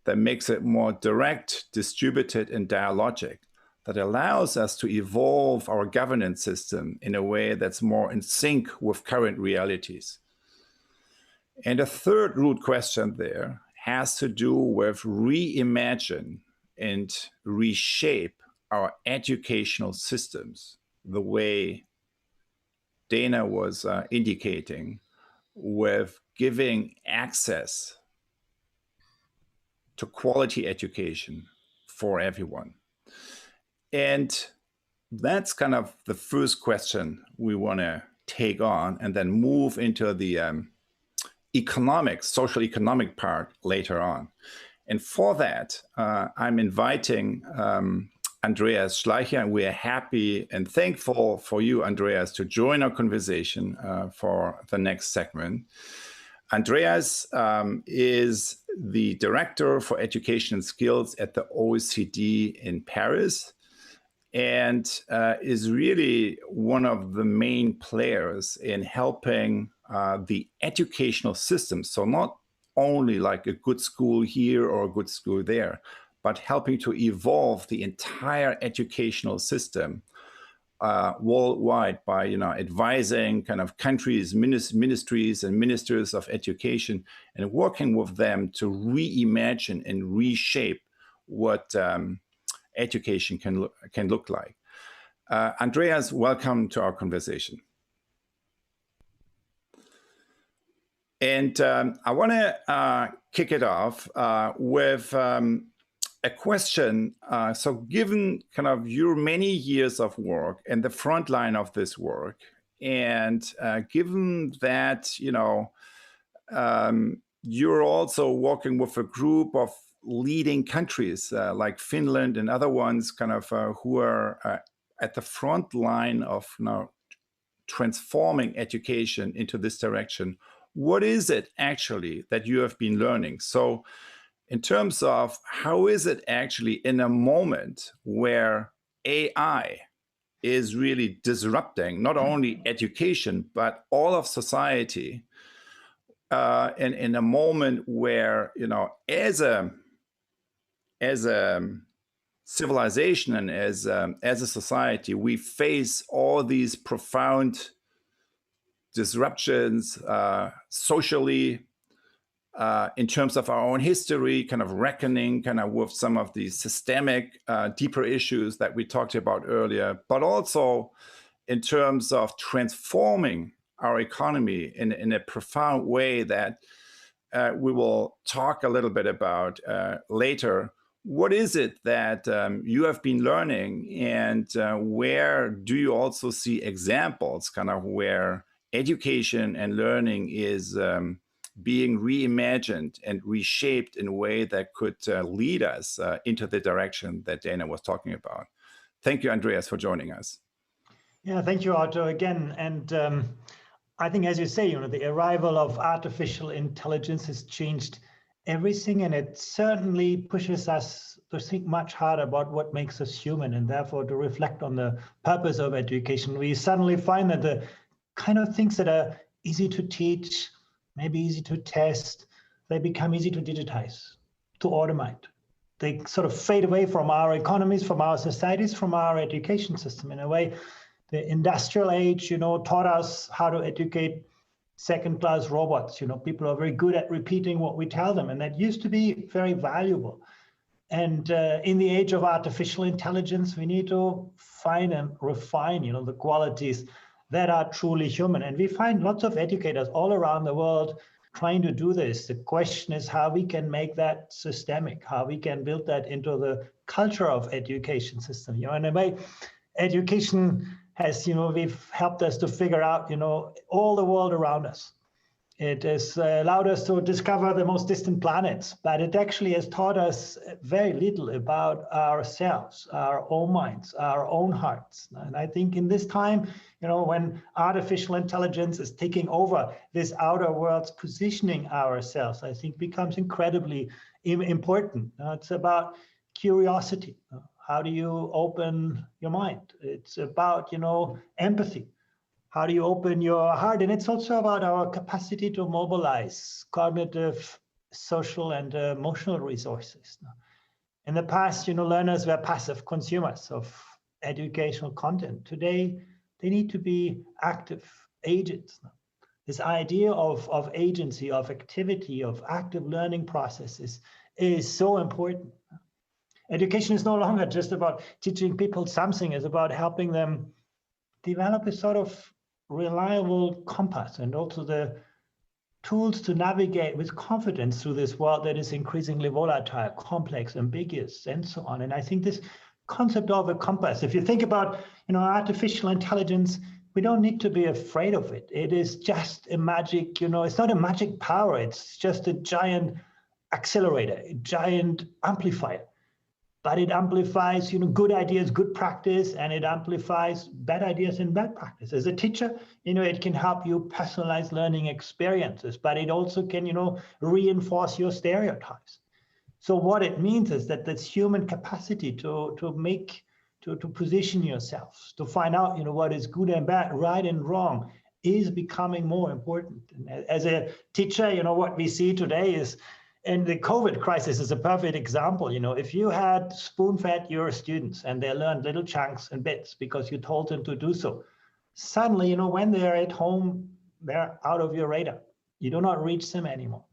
that makes it more direct, distributed, and dialogic, that allows us to evolve our governance system in a way that's more in sync with current realities? And a third root question there has to do with reimagine and reshape our educational systems, the way Dayna was indicating, with giving access to quality education for everyone. And that's kind of the first question we want to take on, and then move into the social economic part later on. And for that, I'm inviting Andreas Schleicher, and we are happy and thankful for you, Andreas, to join our conversation for the next segment. Andreas is the Director for Education and Skills at the OECD in Paris, and is really one of the main players in helping the educational system. So not only like a good school here or a good school there, but helping to evolve the entire educational system worldwide by, you know, advising kind of countries, ministries and ministers of education, and working with them to reimagine and reshape what education can look like. Andreas, welcome to our conversation. And I want to kick it off with a question. So given kind of your many years of work and the front line of this work, and given that, you know, you're also working with a group of leading countries like Finland and other ones kind of who are at the front line of, you know, transforming education into this direction, what is it actually that you have been learning? So in terms of how is it actually in a moment where AI is really disrupting not only education, but all of society, and in a moment where, you know, as a civilization and as a society, we face all these profound disruptions socially, in terms of our own history, kind of reckoning kind of with some of the systemic, deeper issues that we talked about earlier, but also in terms of transforming our economy in a profound way that we will talk a little bit about later. What is it that you have been learning, and where do you also see examples kind of where education and learning is being reimagined and reshaped in a way that could lead us into the direction that Dayna was talking about? Thank you, Andreas, for joining us. Yeah, thank you, Otto, again. And I think, as you say, you know, the arrival of artificial intelligence has changed everything, and it certainly pushes us to think much harder about what makes us human, and therefore to reflect on the purpose of education. We suddenly find that the kind of things that are easy to teach, maybe easy to test, they become easy to digitize, to automate. They sort of fade away from our economies, from our societies, from our education system. In a way, the industrial age, you know, taught us how to educate second-class robots. You know, people are very good at repeating what we tell them, and that used to be very valuable. And in the age of artificial intelligence, we need to find and refine, the qualities that are truly human. And we find lots of educators all around the world trying to do this. The question is how we can make that systemic, how we can build that into the culture of education system. In a way, education has, we've helped us to figure out, all the world around us. It has allowed us to discover the most distant planets, but it actually has taught us very little about ourselves, our own minds, our own hearts. And I think in this time, when artificial intelligence is taking over this outer world's positioning ourselves, I think becomes incredibly important. It's about curiosity. How do you open your mind? It's about, empathy. How do you open your heart? And it's also about our capacity to mobilize cognitive, social, and emotional resources. In the past, learners were passive consumers of educational content. Today, they need to be active agents. This idea of agency, of activity, of active learning processes is so important. Education is no longer just about teaching people something. It's about helping them develop a sort of reliable compass and also the tools to navigate with confidence through this world that is increasingly volatile, complex, ambiguous, and so on. And I think this concept of a compass, if you think about, artificial intelligence, we don't need to be afraid of it. It is just a magic, it's not a magic power. It's just a giant accelerator, a giant amplifier. But it amplifies, good ideas, good practice, and it amplifies bad ideas and bad practice. As a teacher, it can help you personalize learning experiences, but it also can, reinforce your stereotypes. So what it means is that this human capacity to position yourself, to find out, what is good and bad, right and wrong, is becoming more important. And as a teacher, what we see today is, and the COVID crisis is a perfect example. If you had spoon-fed your students and they learned little chunks and bits because you told them to do so, suddenly, when they're at home, they're out of your radar. You do not reach them anymore.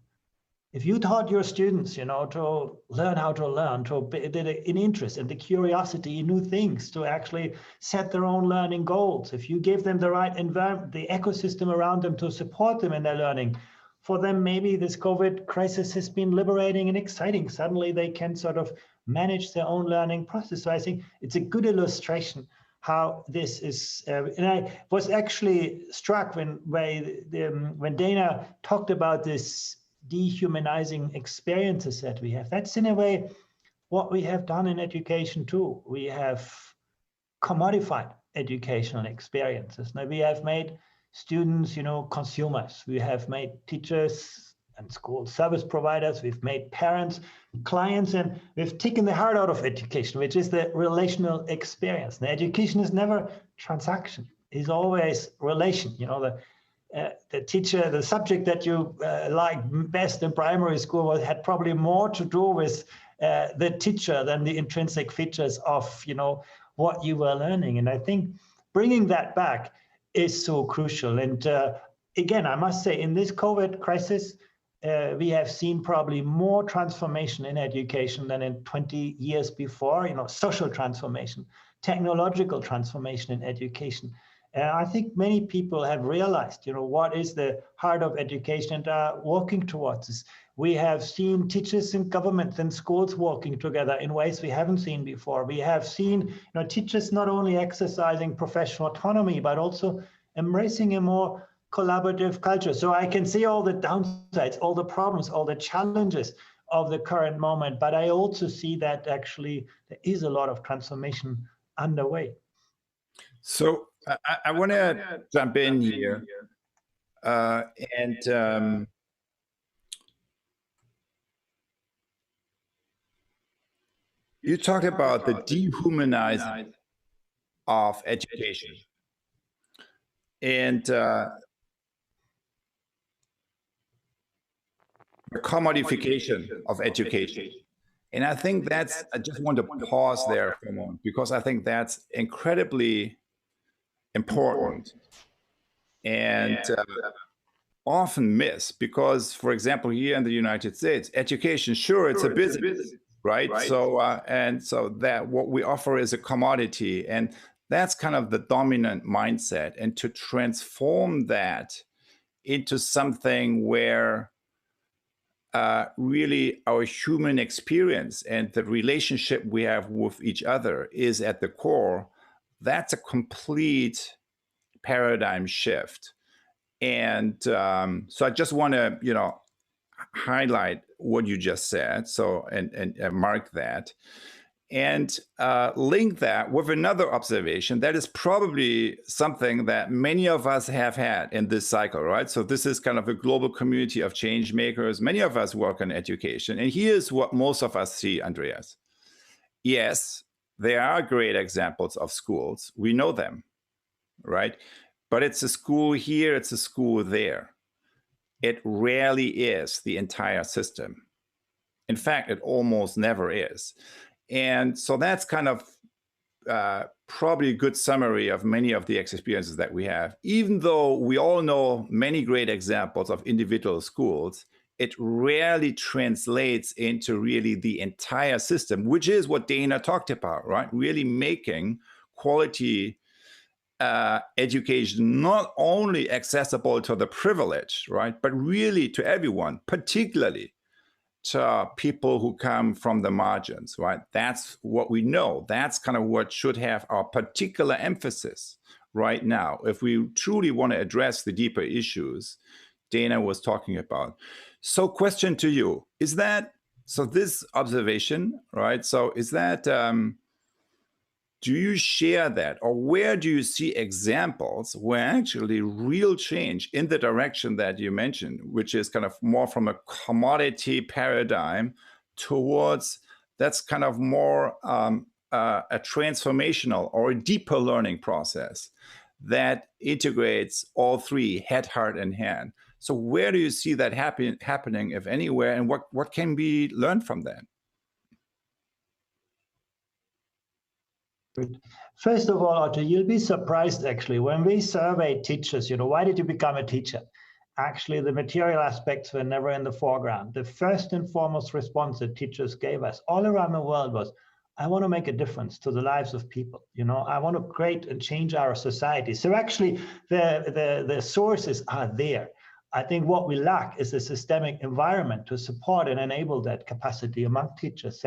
If you taught your students, to learn how to learn, to an interest and the curiosity in new things, to actually set their own learning goals, if you give them the right environment, the ecosystem around them to support them in their learning, for them, maybe this COVID crisis has been liberating and exciting. Suddenly they can sort of manage their own learning process. So I think it's a good illustration how this is, and I was actually struck when Dayna talked about this dehumanizing experiences that we have. That's in a way what we have done in education too. We have commodified educational experiences. Now we have made students, consumers. We have made teachers and school service providers. We've made parents, clients, and we've taken the heart out of education, which is the relational experience. Now, education is never transaction. It's always relation. The teacher, the subject that you liked best in primary school had probably more to do with the teacher than the intrinsic features of, what you were learning. And I think bringing that back is so crucial. And again, I must say, in this COVID crisis, we have seen probably more transformation in education than in 20 years before, social transformation, technological transformation in education. I think many people have realized, what is the heart of education and are working towards this. We have seen teachers in government and schools working together in ways we haven't seen before. We have seen teachers not only exercising professional autonomy, but also embracing a more collaborative culture. So I can see all the downsides, all the problems, all the challenges of the current moment, but I also see that actually there is a lot of transformation underway. So I want to jump in here and you talked about the dehumanizing of education and the commodification of education. And I think I just want to pause there for a moment, because I think that's incredibly important and often missed, because, for example, here in the United States, education, sure, it's a business, right? So and so that what we offer is a commodity, and that's kind of the dominant mindset. And to transform that into something where really our human experience and the relationship we have with each other is at the core, that's a complete paradigm shift. And so I just want to, highlight what you just said, so and mark that, and link that with another observation that is probably something that many of us have had in this cycle, right? So this is kind of a global community of change makers. Many of us work on education, and here's what most of us see, Andreas. Yes, there are great examples of schools. We know them, right? But it's a school here, it's a school there. It rarely is the entire system. In fact, it almost never is. And so that's kind of probably a good summary of many of the experiences that we have. Even though we all know many great examples of individual schools, it rarely translates into really the entire system, which is what Dayna talked about, right? Really making quality education not only accessible to the privileged, right, but really to everyone, particularly to people who come from the margins, right? That's what we know. That's kind of what should have our particular emphasis right now if we truly want to address the deeper issues Dayna was talking about. So question to you, is that, so this observation, right? So is that, do you share that, or where do you see examples where actually real change in the direction that you mentioned, which is kind of more from a commodity paradigm towards that's kind of more a transformational or a deeper learning process that integrates all three, head, heart, and hand? So where do you see that happening, if anywhere, and what can be learned from that? First of all, Otto, you'll be surprised actually when we survey teachers, why did you become a teacher? Actually, the material aspects were never in the foreground. The first and foremost response that teachers gave us all around the world was, I want to make a difference to the lives of people. I want to create and change our society. So actually, the sources are there. I think what we lack is a systemic environment to support and enable that capacity among teachers.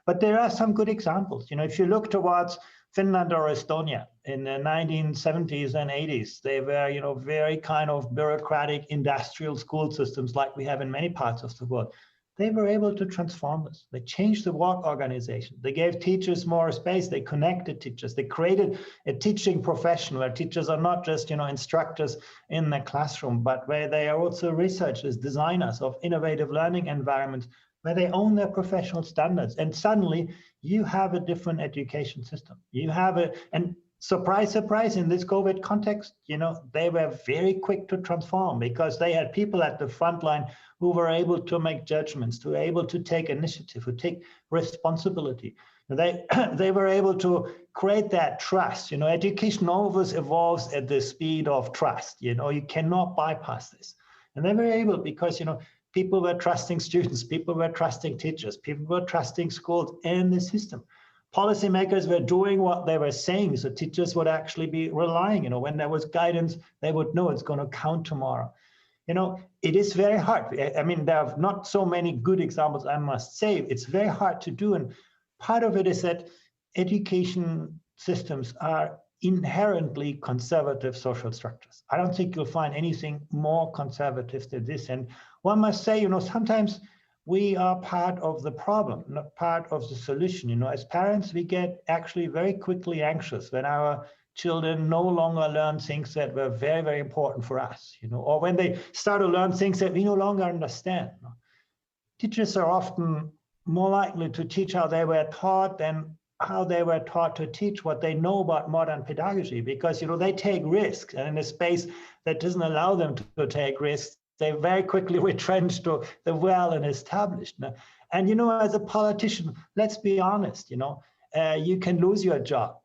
But there are some good examples. If you look towards Finland or Estonia in the 1970s and 80s, they were, very kind of bureaucratic industrial school systems like we have in many parts of the world. They were able to transform this. They changed the work organization. They gave teachers more space. They connected teachers. They created a teaching profession where teachers are not just, instructors in the classroom, but where they are also researchers, designers of innovative learning environments, where they own their professional standards. And suddenly you have a different education system. You have and surprise, surprise, in this COVID context, they were very quick to transform because they had people at the front line who were able to make judgments, to able to take initiative, to take responsibility. They were able to create that trust. Education always evolves at the speed of trust. You cannot bypass this. And they were able because, people were trusting students, people were trusting teachers, people were trusting schools and the system. Policymakers were doing what they were saying, so teachers would actually be relying. When there was guidance, they would know it's going to count tomorrow. It is very hard. I mean, there are not so many good examples, I must say. It's very hard to do. And part of it is that education systems are inherently conservative social structures. I don't think you'll find anything more conservative than this. And one must say, sometimes we are part of the problem, not part of the solution. As parents, we get actually very quickly anxious when our children no longer learn things that were very, very important for us, or when they start to learn things that we no longer understand. Teachers are often more likely to teach how they were taught than how they were taught to teach what they know about modern pedagogy, because they take risks, and in a space that doesn't allow them to take risks, they very quickly retrench to the well and established. And as a politician, let's be honest, you can lose your job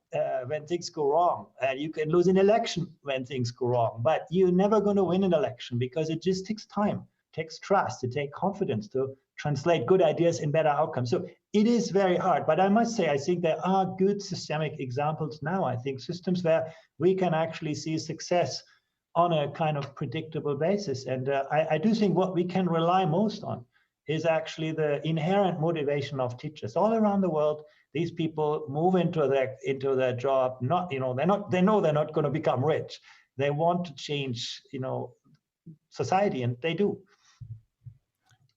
when things go wrong. You can lose an election when things go wrong, but you're never going to win an election because it just takes time, it takes trust, it takes confidence to translate good ideas in better outcomes. So it is very hard, but I must say, I think there are good systemic examples now. I think systems where we can actually see success on a kind of predictable basis. And I do think what we can rely most on is actually the inherent motivation of teachers all around the world. These people move into their job, not, you know, they know they're not going to become rich. They want to change, you know, society, and they do.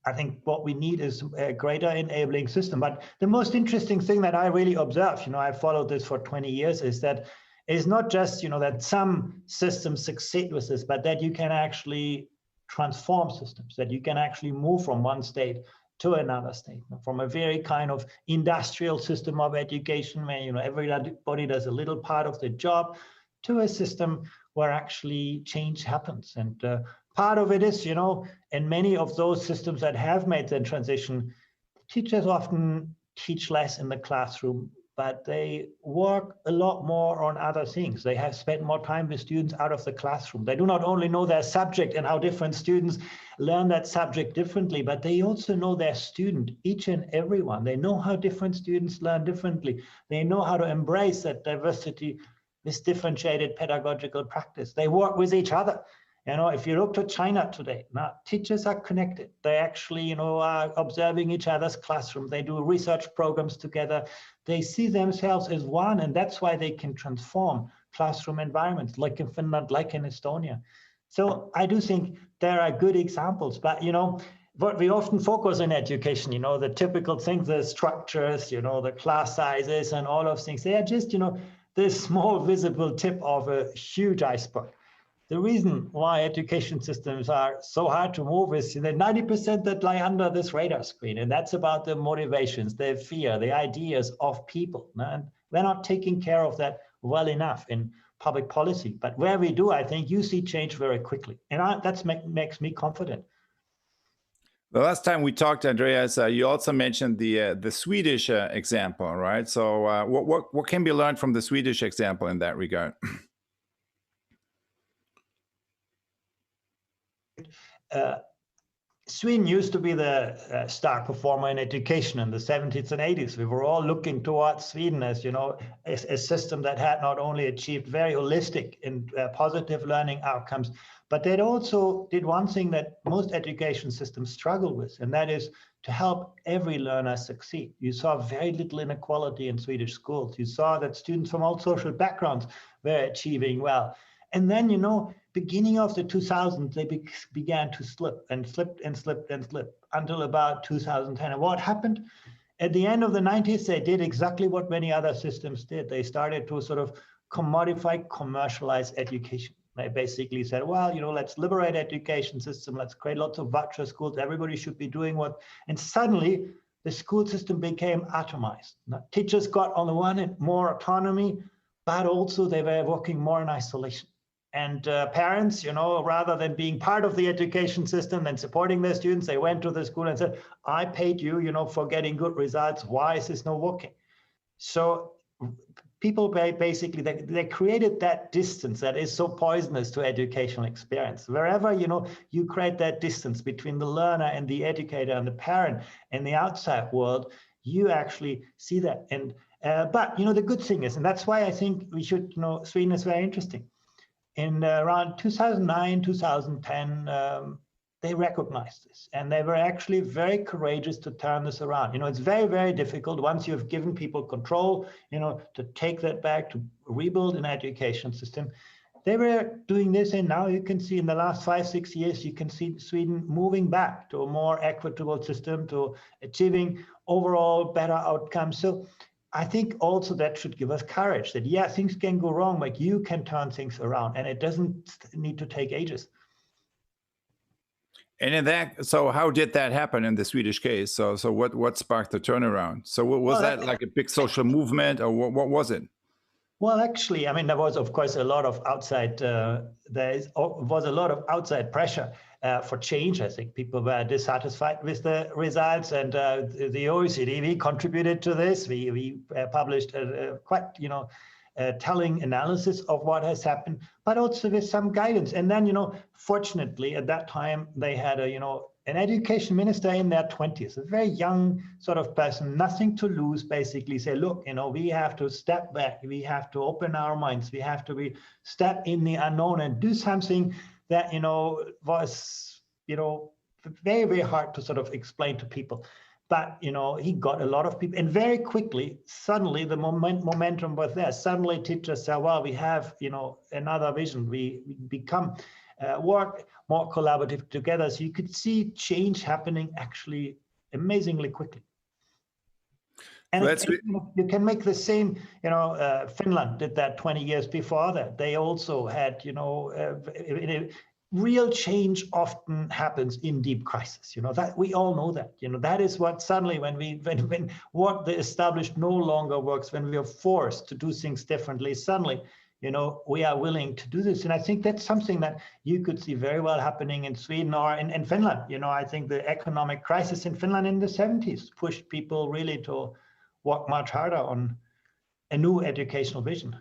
I think what we need is a greater enabling system. But the most interesting thing that I really observe, you know, I followed this for 20 years, is that it's not just, you know, that some systems succeed with this, but that you can actually transform systems, that you can actually move from one state to another state, from a very kind of industrial system of education where, you know, everybody does a little part of the job, to a system where actually change happens. And part of it is, you know, in many of those systems that have made the transition, teachers often teach less in the classroom, but they work a lot more on other things. They have spent more time with students out of the classroom. They do not only know their subject and how different students learn that subject differently, but they also know their student, each and every one. They know how different students learn differently. They know how to embrace that diversity, this differentiated pedagogical practice. They work with each other. You know, if you look to China today, now teachers are connected. They actually, you know, are observing each other's classroom. They do research programs together. They see themselves as one, and that's why they can transform classroom environments, like in Finland, like in Estonia. So I do think there are good examples, but, you know, what we often focus in education, you know, the typical things, the structures, you know, the class sizes and all of things, they are just, you know, this small visible tip of a huge iceberg. The reason why education systems are so hard to move is the 90% that lie under this radar screen, and that's about the motivations, the fear, the ideas of people. And we're not taking care of that well enough in public policy. But where we do, I think you see change very quickly, and that makes me confident. The last time we talked, Andreas, you also mentioned the Swedish example, right? So what can be learned from the Swedish example in that regard? Sweden used to be the star performer in education in the 70s and 80s. We were all looking towards Sweden as, you know, a system that had not only achieved very holistic and positive learning outcomes, but they also did one thing that most education systems struggle with, and that is to help every learner succeed. You saw very little inequality in Swedish schools. You saw that students from all social backgrounds were achieving well. And then, you know, beginning of the 2000s, they began to slip and slipped and slipped and slipped until about 2010. And what happened? At the end of the 90s, they did exactly what many other systems did. They started to sort of commodify, commercialize education. They basically said, well, you know, let's liberate education system. Let's create lots of voucher schools. Everybody should be doing what. And suddenly, the school system became atomized. Now, teachers got, on the one hand, more autonomy, but also they were working more in isolation. And parents, you know, rather than being part of the education system and supporting their students, they went to the school and said, I paid you, you know, for getting good results. Why is this not working? So people basically, they created that distance that is so poisonous to educational experience. Wherever, you know, you create that distance between the learner and the educator and the parent and the outside world, you actually see that. And but, you know, the good thing is, and that's why I think we should, you know, Sweden is very interesting. In around 2009, 2010, they recognized this, and they were actually very courageous to turn this around. You know, it's very, very difficult once you've given people control, you know, to take that back, to rebuild an education system. They were doing this, and now you can see in the last 5-6 years, you can see Sweden moving back to a more equitable system, to achieving overall better outcomes. So I think also that should give us courage that, yeah, things can go wrong, but you can turn things around, and it doesn't need to take ages. And in that, so how did that happen in the Swedish case? So what sparked the turnaround? So was that like a big social movement, or what was it? Well, actually, I mean, there was, of course, a lot of outside, was a lot of outside pressure for change. I think people were dissatisfied with the results, and the OECD, we contributed to this. We published quite, you know, telling analysis of what has happened, but also with some guidance. And then, fortunately, at that time, they had an education minister in their 20s, a very young sort of person, nothing to lose, basically say, look, we have to step back. We have to open our minds. We have to step in the unknown and do something that, was, very, very hard to sort of explain to people. But, he got a lot of people, and very quickly, suddenly the momentum was there. Suddenly teachers said, well, we have, another vision. We become work more collaborative together. So you could see change happening actually amazingly quickly. And you can make the same, Finland did that 20 years before that. They also had, real change often happens in deep crisis. That we all know that. That is what suddenly when what the established no longer works, when we are forced to do things differently, suddenly, we are willing to do this. And I think that's something that you could see very well happening in Sweden or in Finland. I think the economic crisis in Finland in the 70s pushed people really to work much harder on a new educational vision,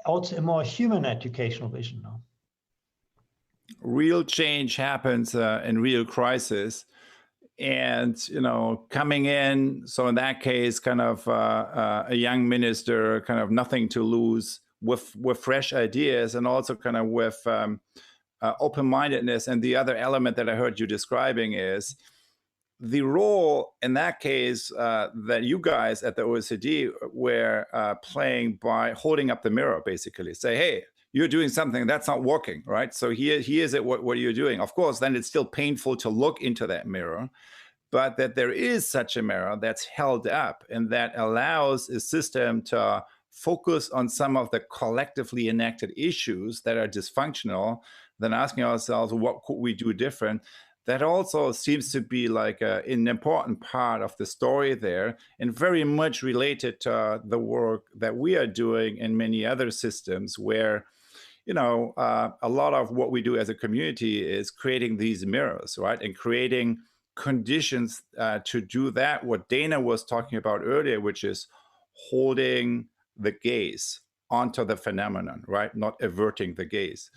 also a more human educational vision. Real change happens in real crisis, and coming in, so in that case, kind of a young minister, kind of nothing to lose, with fresh ideas, and also kind of with open-mindedness. And the other element that I heard you describing is the role in that case that you guys at the OECD were playing by holding up the mirror, basically say, hey, you're doing something that's not working, right? So here's it, what you're doing. Of course, then it's still painful to look into that mirror, but that there is such a mirror that's held up and that allows a system to focus on some of the collectively enacted issues that are dysfunctional, then asking ourselves, what could we do different? That also seems to be like an important part of the story there, and very much related to the work that we are doing in many other systems where a lot of what we do as a community is creating these mirrors, right? And creating conditions to do that, what Dayna was talking about earlier, which is holding the gaze onto the phenomenon, right? Not averting the gaze.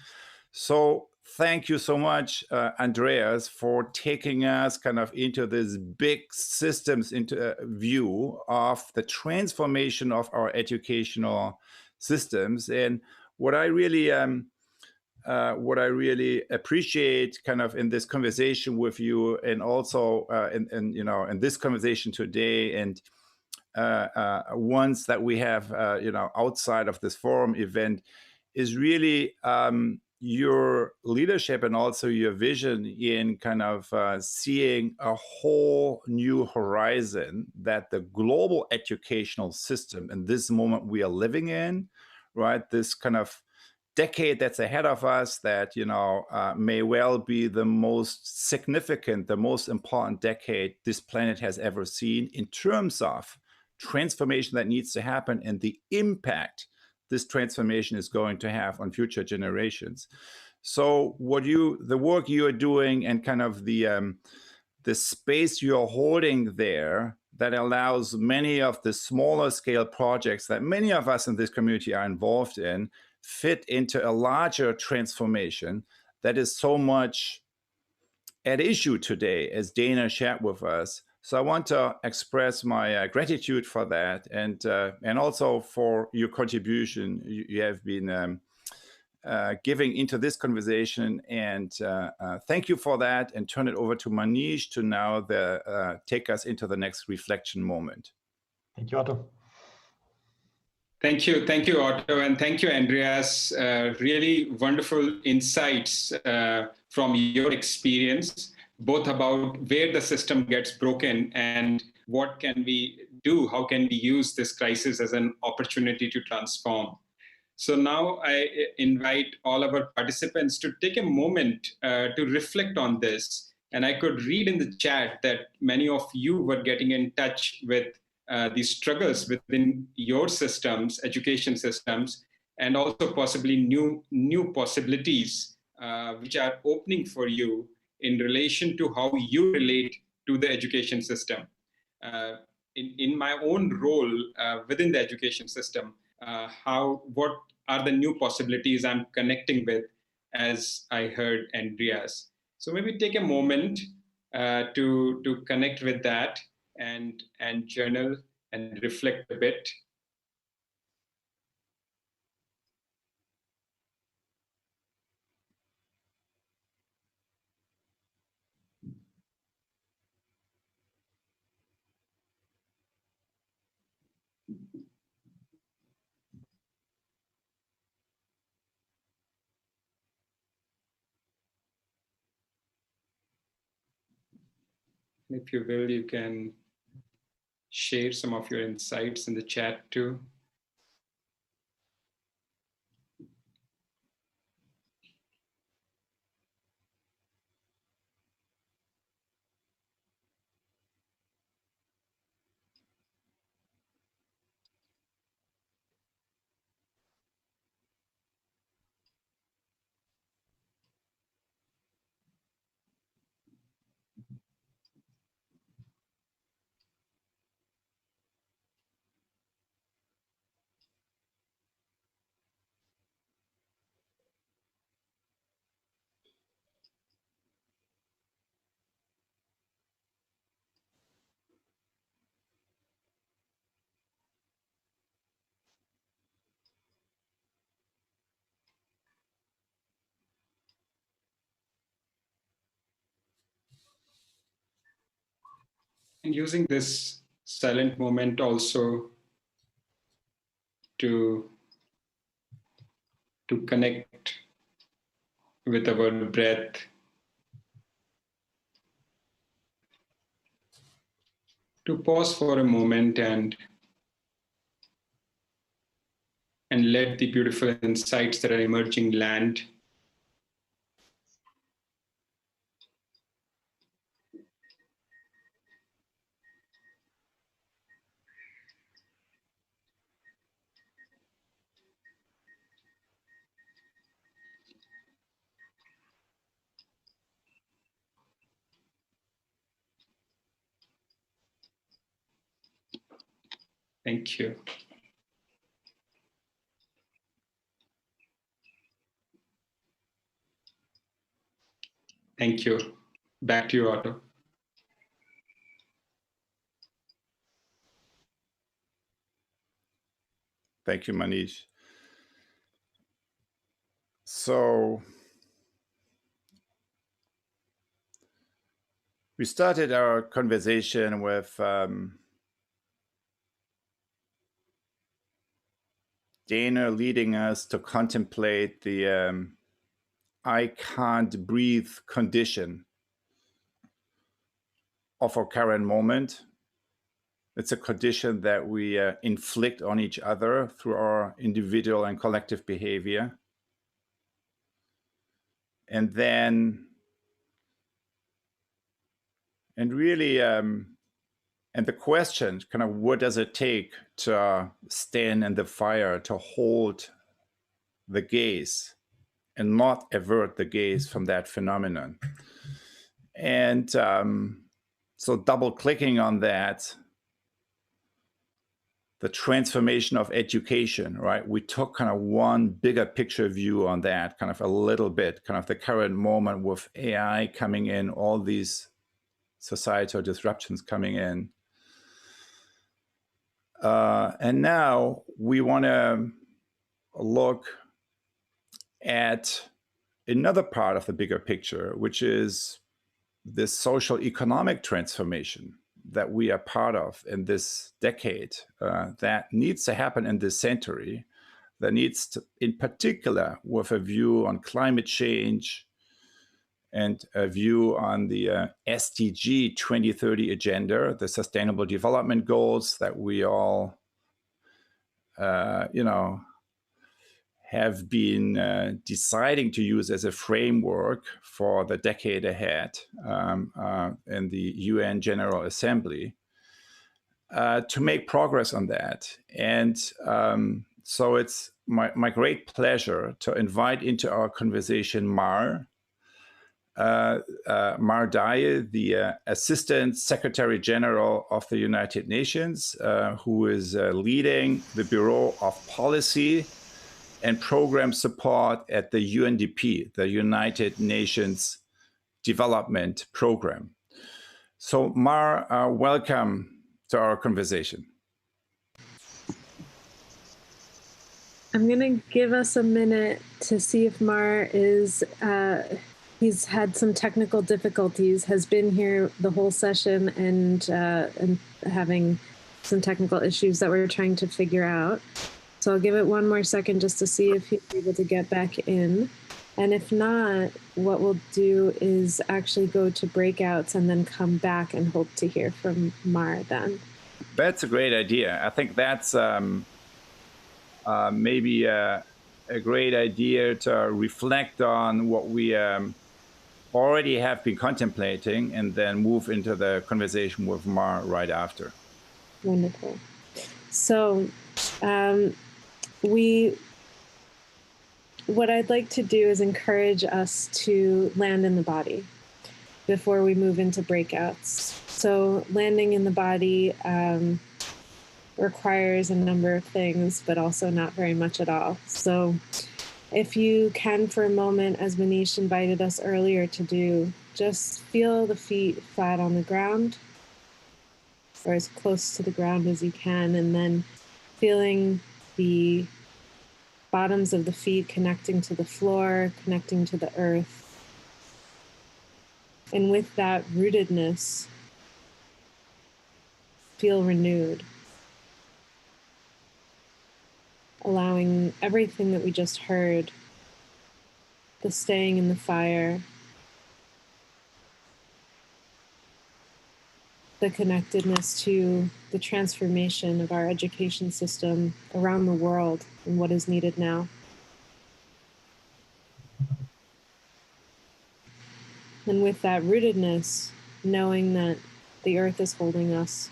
So thank you so much, Andreas, for taking us kind of into this big systems into view of the transformation of our educational systems. And what I really appreciate kind of in this conversation with you, and also in this conversation today, and ones that we have outside of this forum event, is really your leadership and also your vision in kind of seeing a whole new horizon that the global educational system in this moment we are living in, right? This kind of decade that's ahead of us that, may well be the most significant, the most important decade this planet has ever seen in terms of transformation that needs to happen and the impact this transformation is going to have on future generations. So the work you are doing and kind of the space you're holding there that allows many of the smaller scale projects that many of us in this community are involved in fit into a larger transformation that is so much at issue today, as Dayna shared with us. So I want to express my gratitude for that, and also for your contribution you have been giving into this conversation. And thank you for that, and turn it over to Manish to now take us into the next reflection moment. Thank you, Otto. Thank you, Otto, and thank you, Andreas. Really wonderful insights from your experience, both about where the system gets broken and what can we do, how can we use this crisis as an opportunity to transform. So now I invite all of our participants to take a moment to reflect on this. And I could read in the chat that many of you were getting in touch with the struggles within your systems, education systems, and also possibly new possibilities which are opening for you in relation to how you relate to the education system. In my own role within the education system, what are the new possibilities I'm connecting with as I heard Andreas. So maybe take a moment to connect with that and journal and reflect a bit. If you will, you can share some of your insights in the chat too. And using this silent moment also to connect with our breath. To pause for a moment and let the beautiful insights that are emerging land. Thank you. Thank you. Back to you, Otto. Thank you, Manish. So we started our conversation with Dayna leading us to contemplate the I can't breathe condition of our current moment. It's a condition that we inflict on each other through our individual and collective behavior. And then, and really, and the question, kind of, what does it take to stand in the fire, to hold the gaze and not avert the gaze from that phenomenon? And so double clicking on that, the transformation of education, right? We took kind of one bigger picture view on that, kind of a little bit, kind of the current moment with AI coming in, all these societal disruptions coming in. And now we want to look at another part of the bigger picture, which is this social economic transformation that we are part of in this decade, that needs to happen in this century, that needs to, in particular, with a view on climate change and a view on the SDG 2030 agenda, the Sustainable Development Goals that we all, have been deciding to use as a framework for the decade ahead in the UN General Assembly, to make progress on that. And so it's my great pleasure to invite into our conversation Mar, Mar Dieye, the Assistant Secretary General of the United Nations, who is leading the Bureau of Policy and Program Support at the UNDP, the United Nations Development Program. So Mar, welcome to our conversation. I'm going to give us a minute to see if Mar is, he's had some technical difficulties, has been here the whole session and having some technical issues that we're trying to figure out. So I'll give it one more second just to see if he's able to get back in. And if not, what we'll do is actually go to breakouts and then come back and hope to hear from Mar then. That's a great idea. I think that's maybe a great idea to reflect on what we already have been contemplating and then move into the conversation with Mar right after. Wonderful. So what I'd like to do is encourage us to land in the body before we move into breakouts. So landing in the body requires a number of things, but also not very much at all. So if you can, for a moment, as Manish invited us earlier to do, just feel the feet flat on the ground or as close to the ground as you can, and then feeling the bottoms of the feet connecting to the floor, connecting to the earth. And with that rootedness, feel renewed, allowing everything that we just heard, the staying in the fire, the connectedness to the transformation of our education system around the world and what is needed now. And with that rootedness, knowing that the earth is holding us,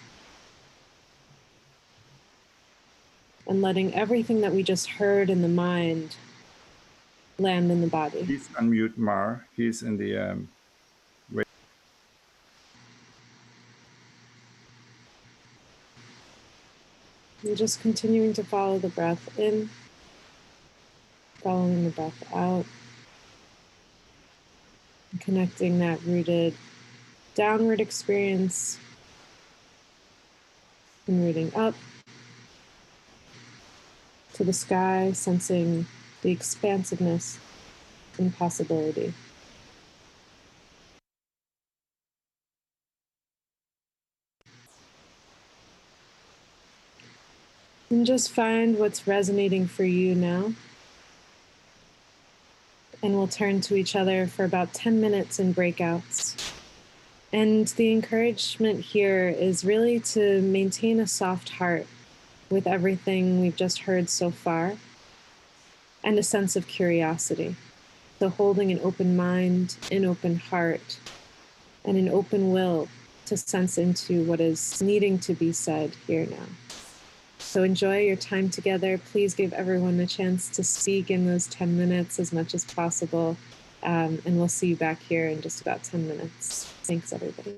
and letting everything that we just heard in the mind land in the body. Please unmute Mar. He's in the You're just continuing to follow the breath in, following the breath out, and connecting that rooted downward experience and rooting up to the sky, sensing the expansiveness and possibility. And just find what's resonating for you now. And we'll turn to each other for about 10 minutes in breakouts. And the encouragement here is really to maintain a soft heart with everything we've just heard so far, and a sense of curiosity. So holding an open mind, an open heart, and an open will to sense into what is needing to be said here now. So enjoy your time together. Please give everyone a chance to speak in those 10 minutes as much as possible. And we'll see you back here in just about 10 minutes. Thanks, everybody.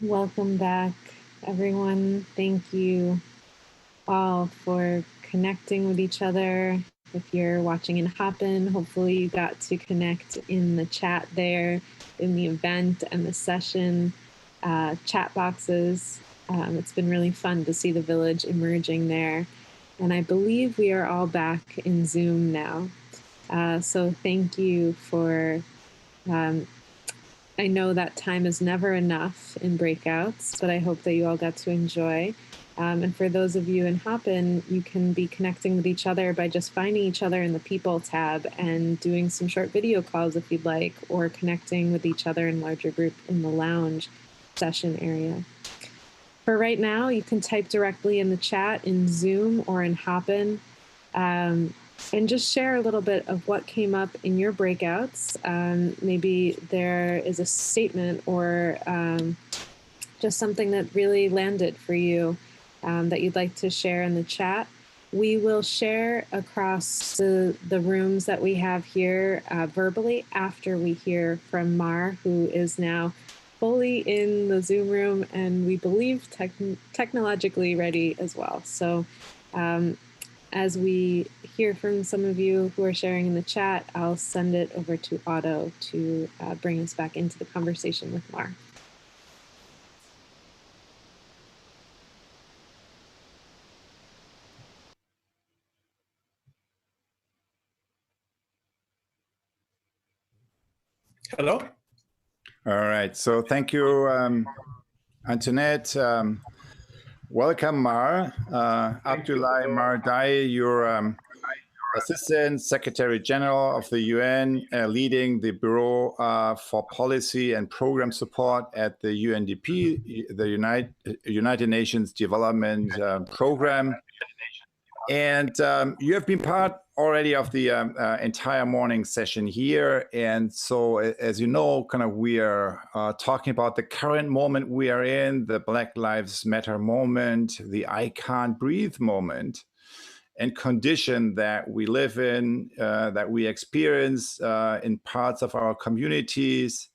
Welcome back, everyone. Thank you all for connecting with each other. If you're watching in Hopin, hopefully you got to connect in the chat there, in the event and the session chat boxes. It's been really fun to see the village emerging there. And I believe we are all back in Zoom now. So thank you for, I know that time is never enough in breakouts, but I hope that you all got to enjoy. And for those of you in Hopin, you can be connecting with each other by just finding each other in the People tab and doing some short video calls if you'd like, or connecting with each other in larger group in the lounge session area. For right now, you can type directly in the chat in Zoom or in Hopin, and just share a little bit of what came up in your breakouts. Maybe there is a statement or just something that really landed for you that you'd like to share in the chat. We will share across the rooms that we have here verbally after we hear from Mar, who is now fully in the Zoom room and we believe technologically ready as well. So as we hear from some of you who are sharing in the chat, I'll send it over to Otto to bring us back into the conversation with Mar. Hello? All right. So thank you, Antoinette. Welcome, Mar. Abdoulaye Mar Dieye, your Assistant Secretary General of the UN, leading the Bureau for Policy and Program Support at the UNDP, the United Nations Development Program. And you have been part already of the entire morning session here. And so, as you know, kind of we are talking about the current moment we are in, the Black Lives Matter moment, the I can't breathe moment, and condition that we live in, that we experience in parts of our communities,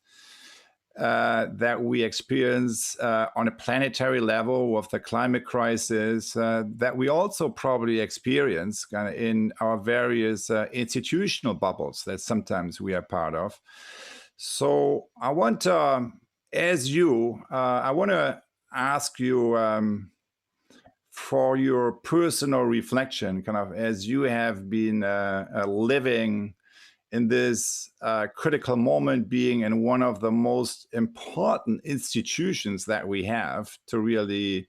that we experience on a planetary level with the climate crisis, that we also probably experience kind of in our various institutional bubbles that sometimes we are part of. So I want, I want to ask you for your personal reflection, kind of as you have been living in this critical moment, being in one of the most important institutions that we have to really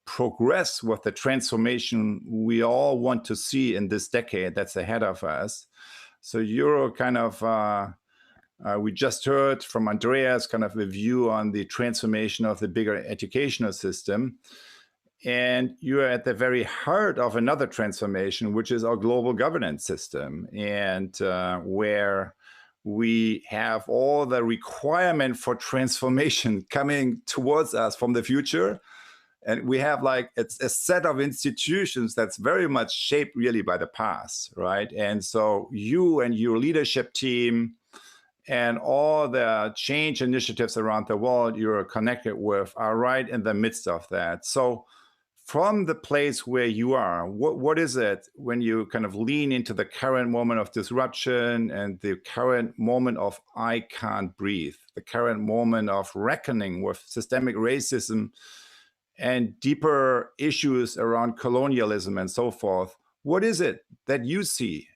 progress with the transformation we all want to see in this decade that's ahead of us. So you're kind of, we just heard from Andreas kind of a view on the transformation of the bigger educational system. And you are at the very heart of another transformation, which is our global governance system, and where we have all the requirement for transformation coming towards us from the future. And we have like it's a set of institutions that's very much shaped really by the past, right? And so you and your leadership team and all the change initiatives around the world you're connected with are right in the midst of that. So from the place where you are, what is it when you kind of lean into the current moment of disruption and the current moment of I can't breathe, the current moment of reckoning with systemic racism and deeper issues around colonialism and so forth? What is it that you see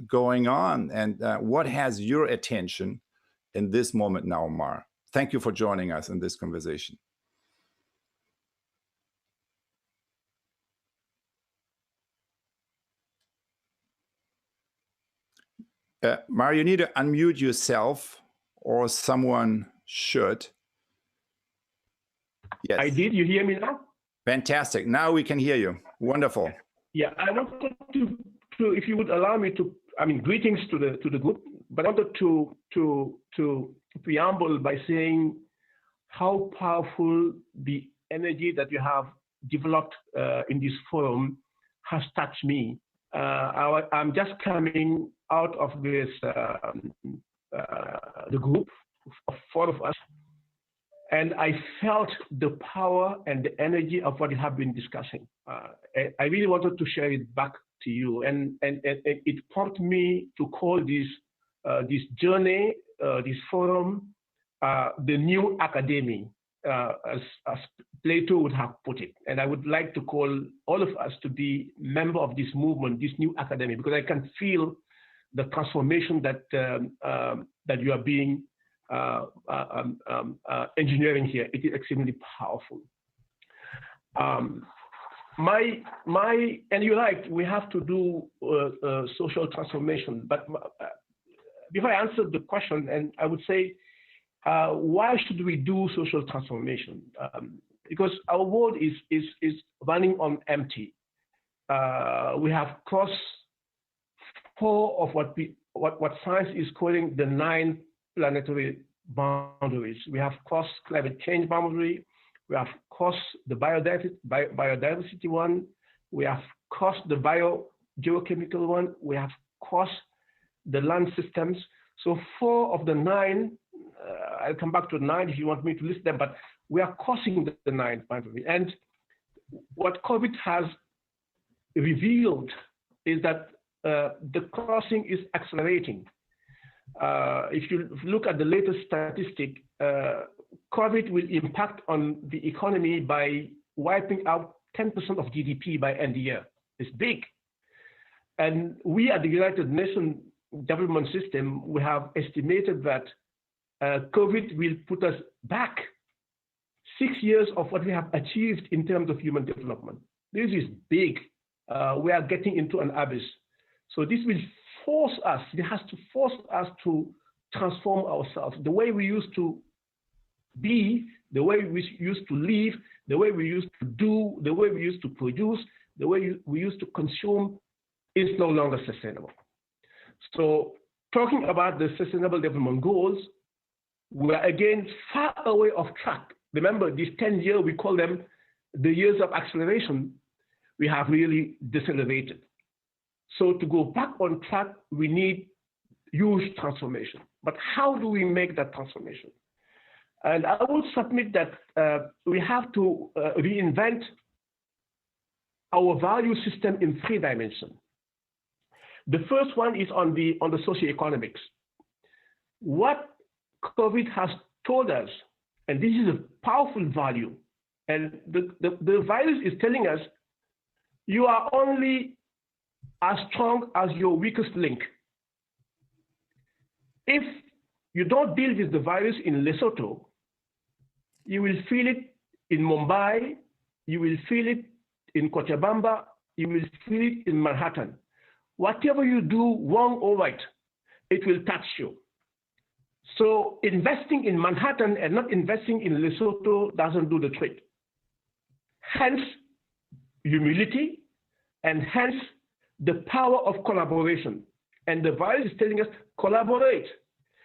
going on, and what has your attention in this moment now, Mar? Thank you for joining us in this conversation. Mar, you need to unmute yourself, or someone should. Yes. I did. You hear me now? Fantastic. Now we can hear you. Wonderful. Yeah, I wanted to if you would allow me to, I mean, greetings to the group, but I wanted to preamble by saying how powerful the energy that you have developed in this forum has touched me. I'm just coming out of this the group of 4 of us, And I felt the power and the energy of what you have been discussing. I really wanted to share it back to you. And it prompted me to call this journey, this forum, the new academy, as Plato would have put it. And I would like to call all of us to be member of this movement, this new academy, because I can feel the transformation that that you are being engineering here. It is extremely powerful. And you're right, we have to do social transformation. But before I answer the question, and I would say, why should we do social transformation? Because our world is running on empty. We have crossed 4 of what science is calling the 9 planetary boundaries. We have crossed climate change boundary. We have crossed the biodiversity one. We have crossed the geochemical one. We have crossed the land systems. So 4 of the 9, I'll come back to 9 if you want me to list them, but we are crossing the 9 boundary. And what COVID has revealed is that the crossing is accelerating. If you look at the latest statistic, COVID will impact on the economy by wiping out 10% of GDP by end of the year. It's big. And we at the United Nations Development System, we have estimated that COVID will put us back 6 years of what we have achieved in terms of human development. This is big. We are getting into an abyss. So this will force us, it has to force us to transform ourselves. The way we used to be, the way we used to live, the way we used to do, the way we used to produce, the way we used to consume is no longer sustainable. So talking about the Sustainable Development Goals, we are again far away off track. Remember, these 10 years, we call them the years of acceleration. We have really decelerated. So to go back on track, we need huge transformation. But how do we make that transformation? And I will submit that we have to reinvent our value system in 3 dimensions. The first one is on the socioeconomics. What COVID has told us, and this is a powerful value, and the virus is telling us, you are only as strong as your weakest link. If you don't deal with the virus in Lesotho, you will feel it in Mumbai, you will feel it in Cochabamba, you will feel it in Manhattan. Whatever you do, wrong or right, it will touch you. So investing in Manhattan and not investing in Lesotho doesn't do the trick. Hence, humility, and hence the power of collaboration. And the virus is telling us, collaborate.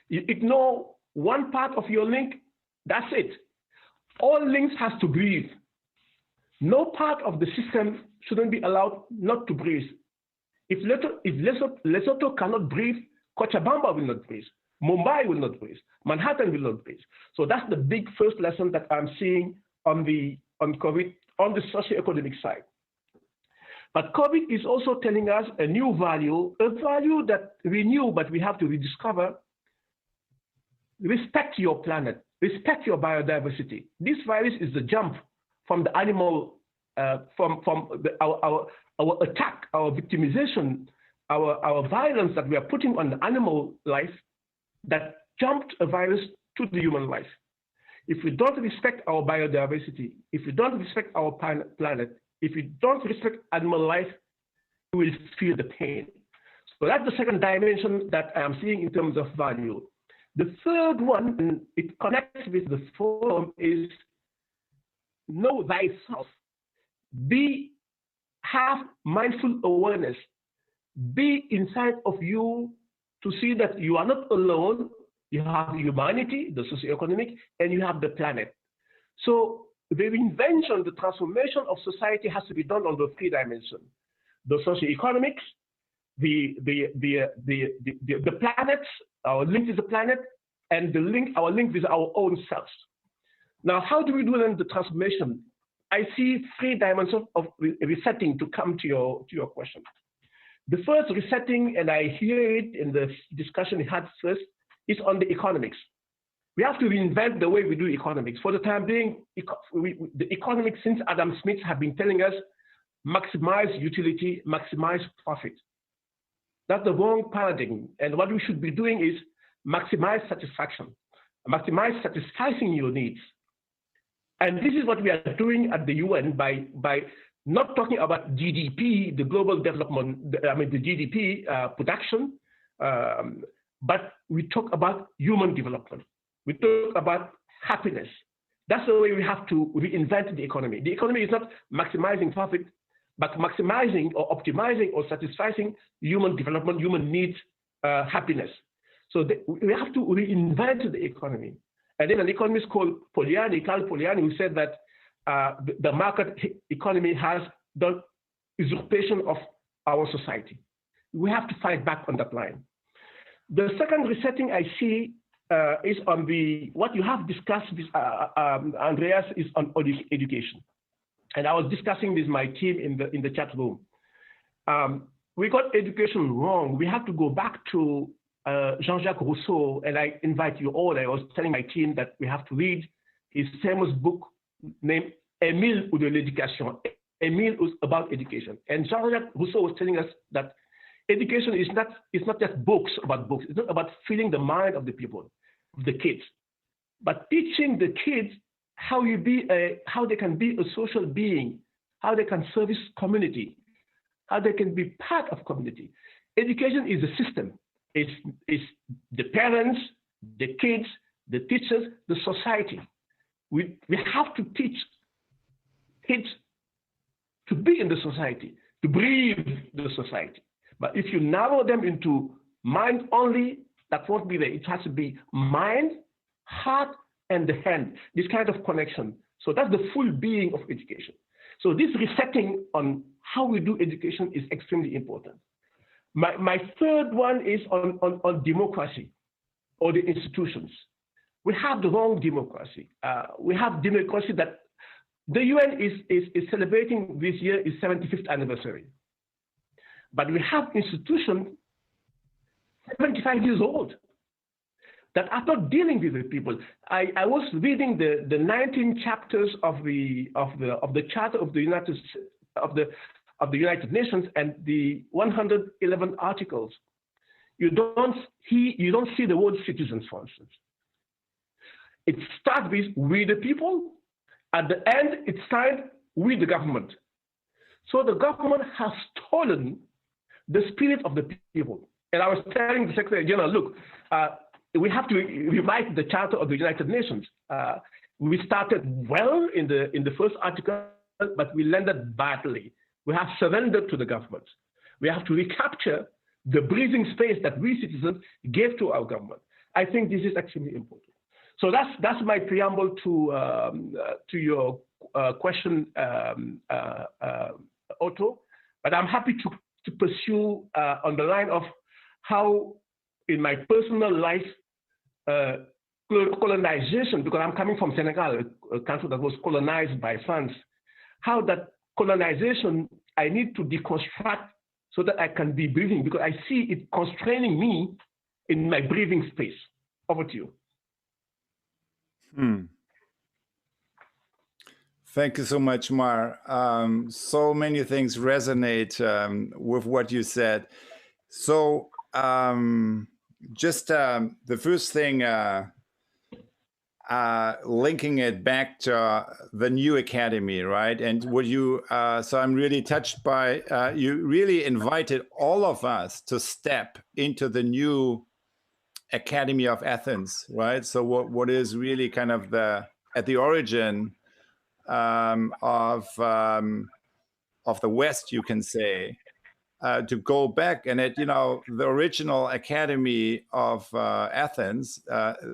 You ignore one part of your link, that's it. All links has to breathe. No part of the system shouldn't be allowed not to breathe. If Lesotho cannot breathe, Cochabamba will not breathe. Mumbai will not breathe. Manhattan will not breathe. So that's the big first lesson that I'm seeing on COVID, on the socioeconomic side. But COVID is also telling us a new value, a value that we knew, but we have to rediscover. Respect your planet, respect your biodiversity. This virus is the jump from the animal, our attack, our victimization, our violence that we are putting on the animal life that jumped a virus to the human life. If we don't respect our biodiversity, if we don't respect our planet, if we don't respect animal life, we will feel the pain. So that's the second dimension that I am seeing in terms of value. The third one, and it connects with the forum, is know thyself. Have mindful awareness. Be inside of you to see that you are not alone. You have humanity, the socioeconomic, and you have the planet. So the reinvention, the transformation of society has to be done on the 3 dimensions: the socioeconomics, the planets, our link with the planet, and our link with our own selves. Now, how do we do then the transformation? I see 3 dimensions of resetting to come to your question. The first resetting, and I hear it in the discussion we had first, is on the economics. We have to reinvent the way we do economics. For the time being, the economics since Adam Smith have been telling us, maximize utility, maximize profit. That's the wrong paradigm. And what we should be doing is maximize satisfaction, maximize satisfying your needs. And this is what we are doing at the UN by not talking about GDP, the global development, the GDP production, but we talk about human development. We talk about happiness. That's the way we have to reinvent the economy. The economy is not maximizing profit, but maximizing or optimizing or satisfying human development, human needs, happiness. So we have to reinvent the economy. And then an economist called Carl Polanyi, who said that the market economy has the usurpation of our society. We have to fight back on that line. The second resetting I see is on what you have discussed with Andreas, is on education. And I was discussing with my team in the chat room. We got education wrong. We have to go back to Jean-Jacques Rousseau, and I invite you all. I was telling my team that we have to read his famous book named Émile ou de l'éducation. Émile was about education. And Jean-Jacques Rousseau was telling us that education is not just books about books. It's not about filling the mind of the people, of the kids, but teaching the kids how they can be a social being, how they can service community, how they can be part of community. Education is a system. It's the parents, the kids, the teachers, the society. We have to teach kids to be in the society, to breathe the society. But if you narrow them into mind only, that won't be there. It has to be mind, heart, and the hand, this kind of connection. So that's the full being of education. So this resetting on how we do education is extremely important. My third one is on democracy or the institutions. We have the wrong democracy. We have democracy that the UN is celebrating this year its 75th anniversary. But we have institutions 75 years old that are not dealing with the people. I was reading the 19 chapters of the Charter of the United Nations and the 111 articles. You don't see the word citizens, for instance. It starts with "we the people." At the end, it's signed "we the government." So the government has stolen the spirit of the people. And I was telling the Secretary General, look, we have to revise the Charter of the United Nations. We started well in the first article, but we landed badly. We have surrendered to the government. We have to recapture the breathing space that we citizens gave to our government. I think this is extremely important. So that's my preamble to your question, Otto. But I'm happy to pursue on the line of how, in my personal life, colonization, because I'm coming from Senegal, a country that was colonized by France, how that colonization I need to deconstruct so that I can be breathing, because I see it constraining me in my breathing space. Over to you. Thank you so much, Mar. So many things resonate with what you said. So just the first thing, linking it back to the new academy, right? And what you, so I'm really touched by, you really invited all of us to step into the new Academy of Athens, right? So what is really kind of at the origin of the West, you can say, to go back and at the original Academy of Athens,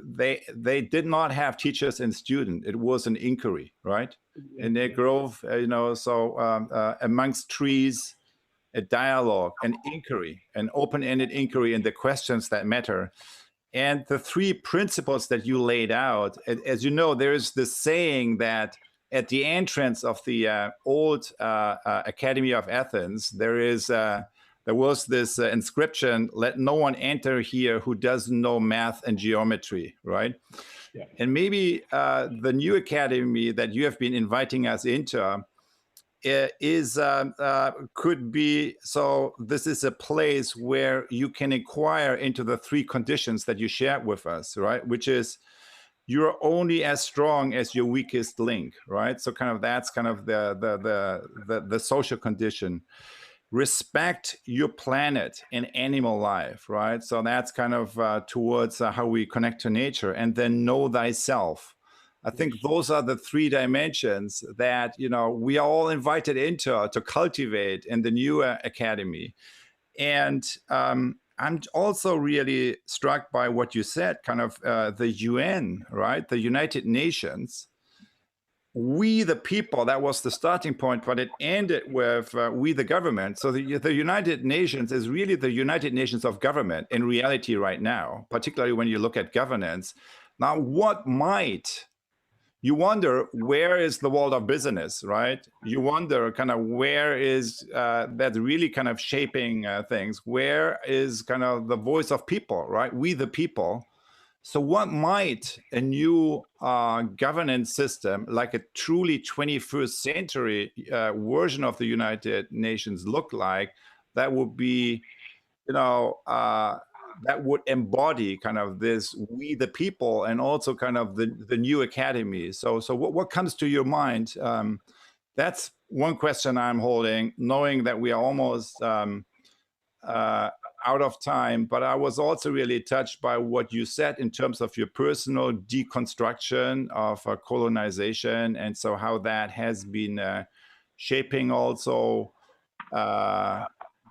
they did not have teachers and students. It was an inquiry, right? And they grove, so amongst trees, a dialogue, an inquiry, an open-ended inquiry in the questions that matter. And the three principles that you laid out, as you know, there's this saying that at the entrance of the old Academy of Athens, there was this inscription, "Let no one enter here who doesn't know math and geometry," right? Yeah. And maybe the new academy that you have been inviting us into could be, so this is a place where you can inquire into the three conditions that you shared with us, right? Which is, you're only as strong as your weakest link, right? So kind of that's kind of the social condition. Respect your planet and animal life, right? So that's kind of towards how we connect to nature. And then know thyself. I think those are the three dimensions that, you know, we are all invited into to cultivate in the new academy. And I'm also really struck by what you said, kind of the UN, right? The United Nations. We the people, that was the starting point, but it ended with we the government. So the United Nations is really the United Nations of government in reality right now, particularly when you look at governance. Now, what might, you wonder, where is the world of business, right? You wonder kind of where is that really kind of shaping things? Where is kind of the voice of people, right? We the people. So what might a new governance system, like a truly 21st century version of the United Nations look like, that would be, you know, that would embody kind of this we the people and also kind of the new academy. So what comes to your mind? That's one question I'm holding, knowing that we are almost out of time, but I was also really touched by what you said in terms of your personal deconstruction of colonization, and so how that has been shaping also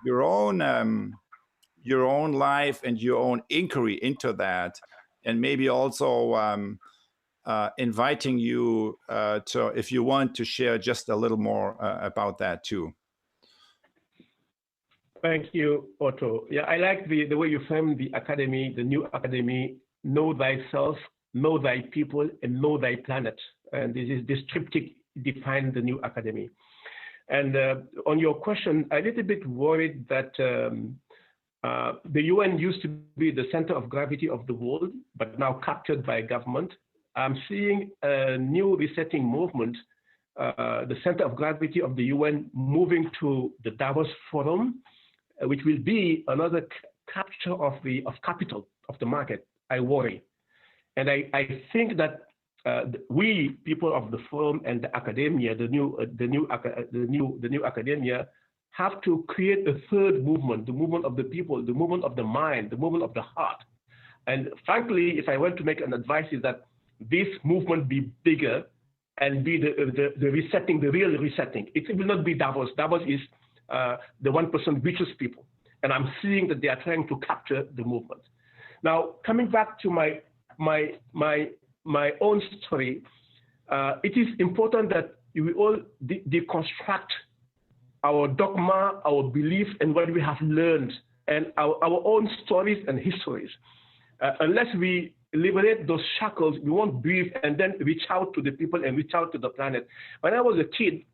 your own life and your own inquiry into that, and maybe also inviting you to, if you want to share just a little more about that too. Thank you, Otto. Yeah, I like the way you framed the academy, the new academy: know thyself, know thy people, and know thy planet. And this triptych defines the new academy. And on your question, I'm a little bit worried that the UN used to be the center of gravity of the world, but now captured by government. I'm seeing a new resetting movement, the center of gravity of the UN moving to the Davos Forum, which will be another capture of capital of the market. I worry, and I think that we people of the forum and the academia, the new academia, have to create a third movement, the movement of the people, the movement of the mind, the movement of the heart. And frankly, if I were to make an advice, is that this movement be bigger and be the resetting, the real resetting. It will not be Davos. Davos is the 1% richest people. And I'm seeing that they are trying to capture the movement. Now, coming back to my own story, it is important that we all deconstruct our dogma, our belief, and what we have learned, and our own stories and histories. Unless we liberate those shackles, we won't breathe and then reach out to the people and reach out to the planet. When I was a kid,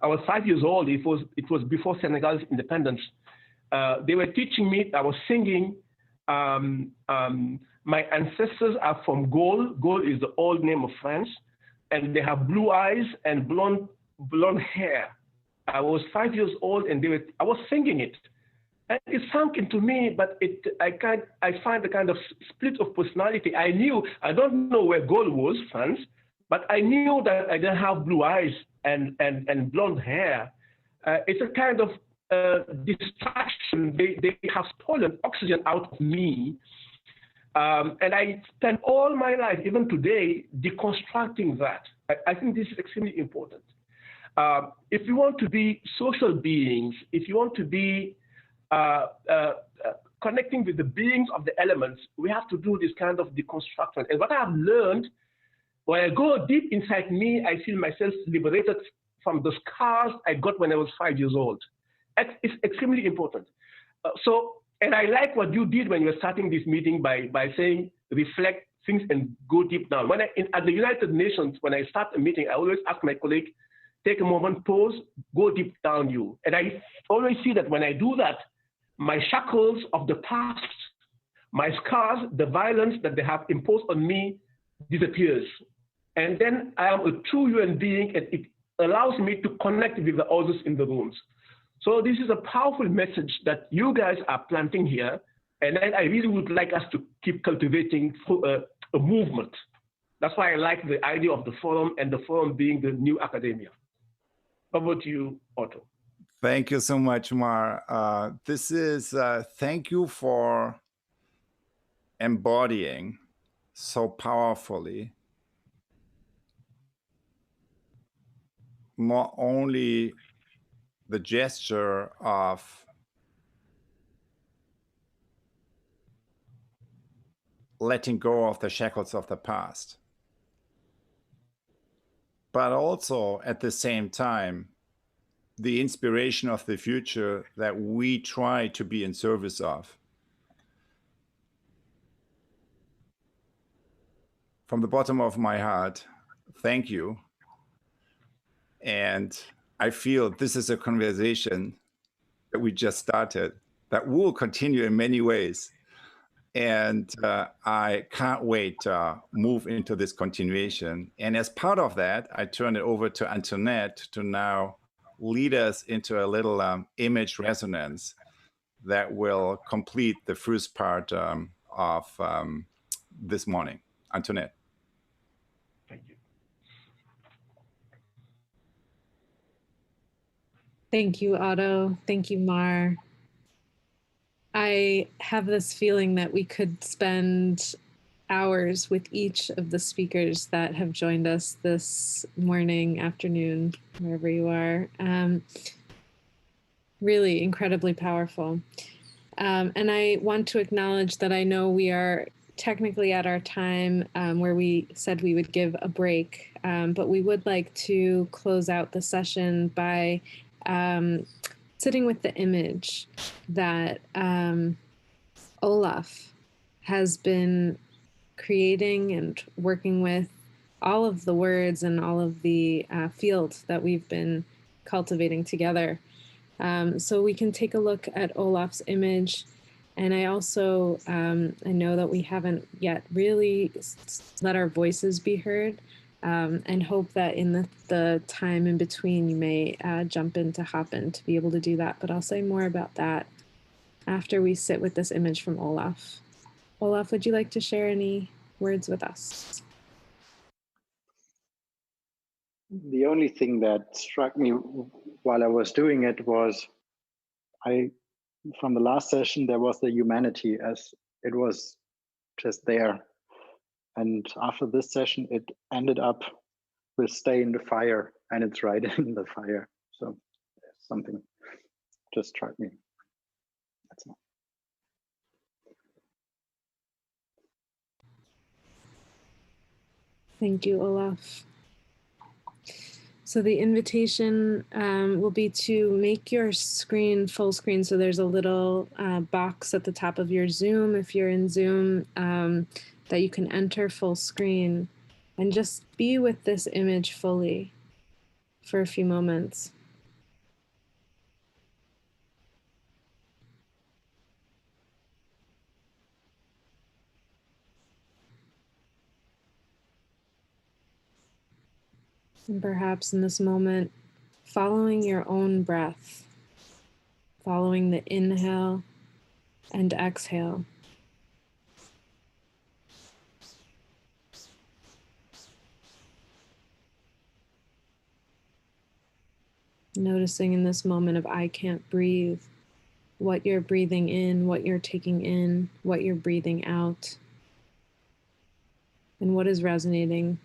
I was 5 years old. It was before Senegal's independence. They were teaching me. I was singing. My ancestors are from Gaul. Gaul is the old name of France, and they have blue eyes and blonde hair. I was 5 years old, and I was singing it, and it sunk into me. But I find a kind of split of personality. I knew. I don't know where Gaul was, France, but I knew that I didn't have blue eyes and blonde hair. It's a kind of distraction. They have stolen oxygen out of me. And I spend all my life, even today, deconstructing that. I think this is extremely important. If you want to be social beings, if you want to be connecting with the beings of the elements, we have to do this kind of deconstruction. And what I've learned, when I go deep inside me, I feel myself liberated from the scars I got when I was 5 years old. It's extremely important. So And I like what you did when you were starting this meeting by saying, reflect things and go deep down. At the United Nations, when I start a meeting, I always ask my colleague, take a moment, pause, go deep down you. And I always see that when I do that, my shackles of the past, my scars, the violence that they have imposed on me disappears. And then I am a true human being, and it allows me to connect with the others in the rooms. So this is a powerful message that you guys are planting here. And I really would like us to keep cultivating a movement. That's why I like the idea of the forum, and the forum being the new academia. Over to you, Otto. Thank you so much, Mar. Thank you for embodying so powerfully not only the gesture of letting go of the shackles of the past, but also at the same time, the inspiration of the future that we try to be in service of. From the bottom of my heart, thank you. And I feel this is a conversation that we just started that will continue in many ways. And I can't wait to move into this continuation. And as part of that, I turn it over to Antoinette to now lead us into a little image resonance that will complete the first part of this morning. Antoinette. Thank you. Thank you, Otto. Thank you, Mar. I have this feeling that we could spend hours with each of the speakers that have joined us this morning, afternoon, wherever you are. Really incredibly powerful. And I want to acknowledge that I know we are technically at our time where we said we would give a break, but we would like to close out the session by sitting with the image that Olaf has been creating and working with, all of the words and all of the field that we've been cultivating together. So we can take a look at Olaf's image. And I also, I know that we haven't yet really let our voices be heard, and hope that in the time in between you may jump in to hop in to be able to do that. But I'll say more about that after we sit with this image from Olaf. Olaf, would you like to share any words with us? The only thing that struck me while I was doing it was from the last session, there was the humanity as it was just there. And after this session, it ended up with stay in the fire, and it's right in the fire. So something just struck me. That's all. Thank you, Olaf. So the invitation will be to make your screen full screen. So there's a little box at the top of your Zoom, if you're in Zoom, that you can enter full screen and just be with this image fully for a few moments. And perhaps in this moment, following your own breath, following the inhale and exhale. Noticing in this moment of I can't breathe, what you're breathing in, what you're taking in, what you're breathing out, and what is resonating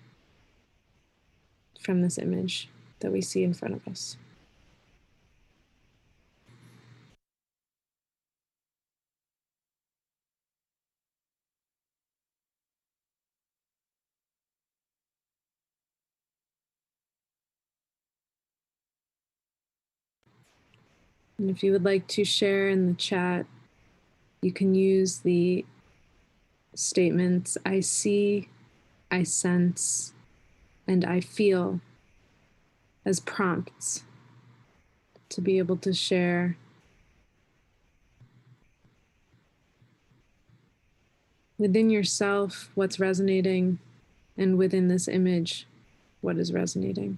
from this image that we see in front of us. And if you would like to share in the chat You can use the statements I see, I sense, and I feel as prompts to be able to share within yourself what's resonating, and within this image what is resonating.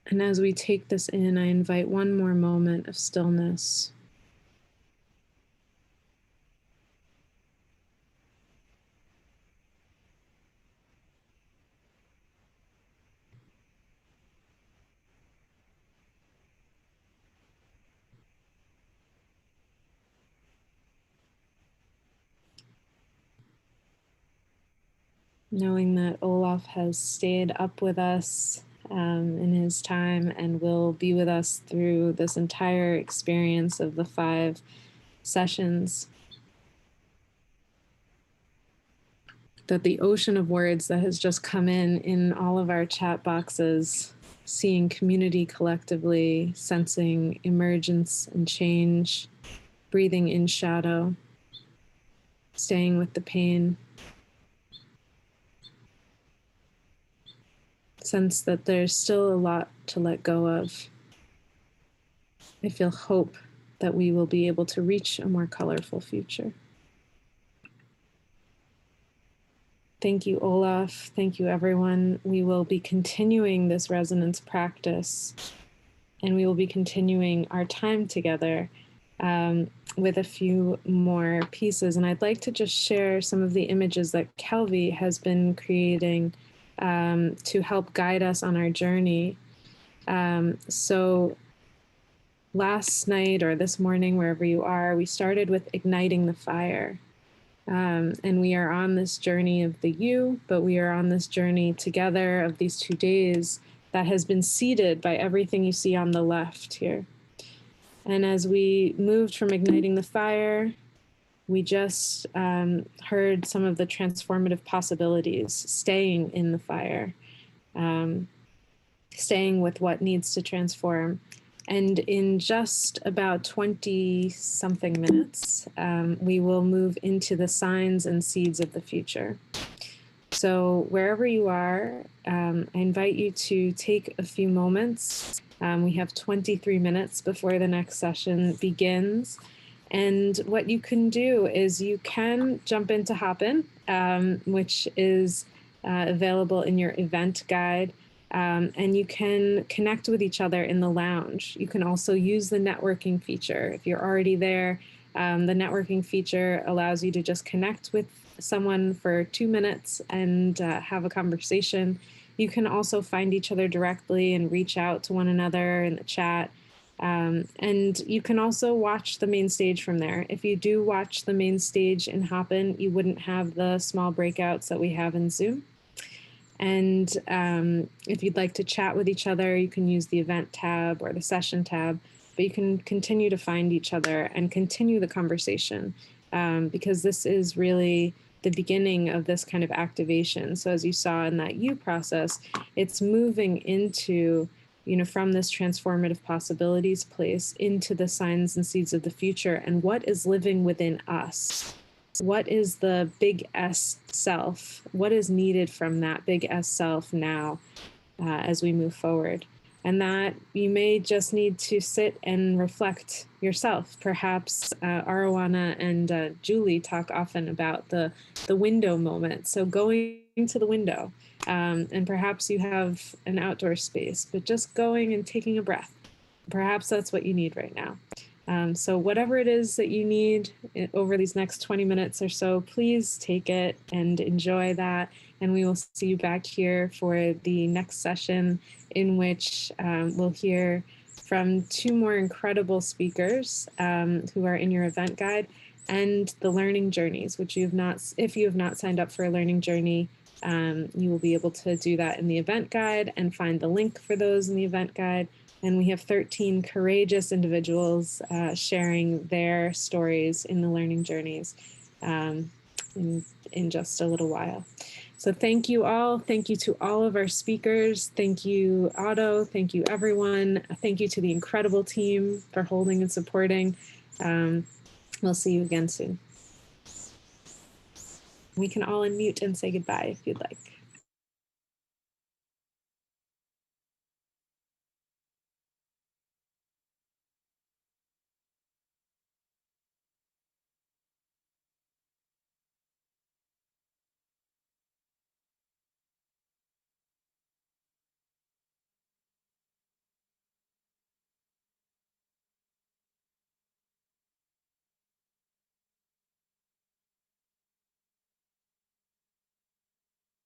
And as we take this in, I invite one more moment of stillness. Knowing that Olaf has stayed up with us in his time and will be with us through this entire experience of the 5 sessions. That the ocean of words that has just come in all of our chat boxes, seeing community collectively, sensing emergence and change, breathing in shadow, staying with the pain. Sense that there's still a lot to let go of. I feel hope that we will be able to reach a more colorful future. Thank you, Olaf. Thank you, everyone. We will be continuing this resonance practice, and we will be continuing our time together with a few more pieces. And I'd like to just share some of the images that Kelvie has been creating to help guide us on our journey. So last night or this morning, wherever you are, we started with igniting the fire. And we are on this journey of the you, but we are on this journey together of these 2 days that has been seeded by everything you see on the left here. And as we moved from igniting the fire, we just heard some of the transformative possibilities, staying in the fire, staying with what needs to transform. And in just about 20-something minutes, we will move into the signs and seeds of the future. So wherever you are, I invite you to take a few moments. We have 23 minutes before the next session begins. And what you can do is you can jump into Hopin, which is available in your event guide. And you can connect with each other in the lounge. You can also use the networking feature. If you're already there, the networking feature allows you to just connect with someone for 2 minutes and have a conversation. You can also find each other directly and reach out to one another in the chat. And you can also watch the main stage from there. If you do watch the main stage in Hopin, you wouldn't have the small breakouts that we have in Zoom. And if you'd like to chat with each other, you can use the event tab or the session tab, but you can continue to find each other and continue the conversation because this is really the beginning of this kind of activation. So as you saw in that you process, it's moving into, from this transformative possibilities place into the signs and seeds of the future and what is living within us. What is the big S self? What is needed from that big S self now as we move forward? and that you may just need to sit and reflect yourself. Perhaps Arowana and Julie talk often about the window moment. So going to the window, and perhaps you have an outdoor space, but just going and taking a breath. Perhaps that's what you need right now. So whatever it is that you need over these next 20 minutes or so, please take it and enjoy that. And we will see you back here for the next session, in which we'll hear from 2 more incredible speakers who are in your event guide, and the learning journeys, which if you have not signed up for a learning journey, you will be able to do that in the event guide and find the link for those in the event guide. And we have 13 courageous individuals sharing their stories in the learning journeys in just a little while. So thank you all. Thank you to all of our speakers. Thank you, Otto. Thank you, everyone. Thank you to the incredible team for holding and supporting. We'll see you again soon. We can all unmute and say goodbye if you'd like.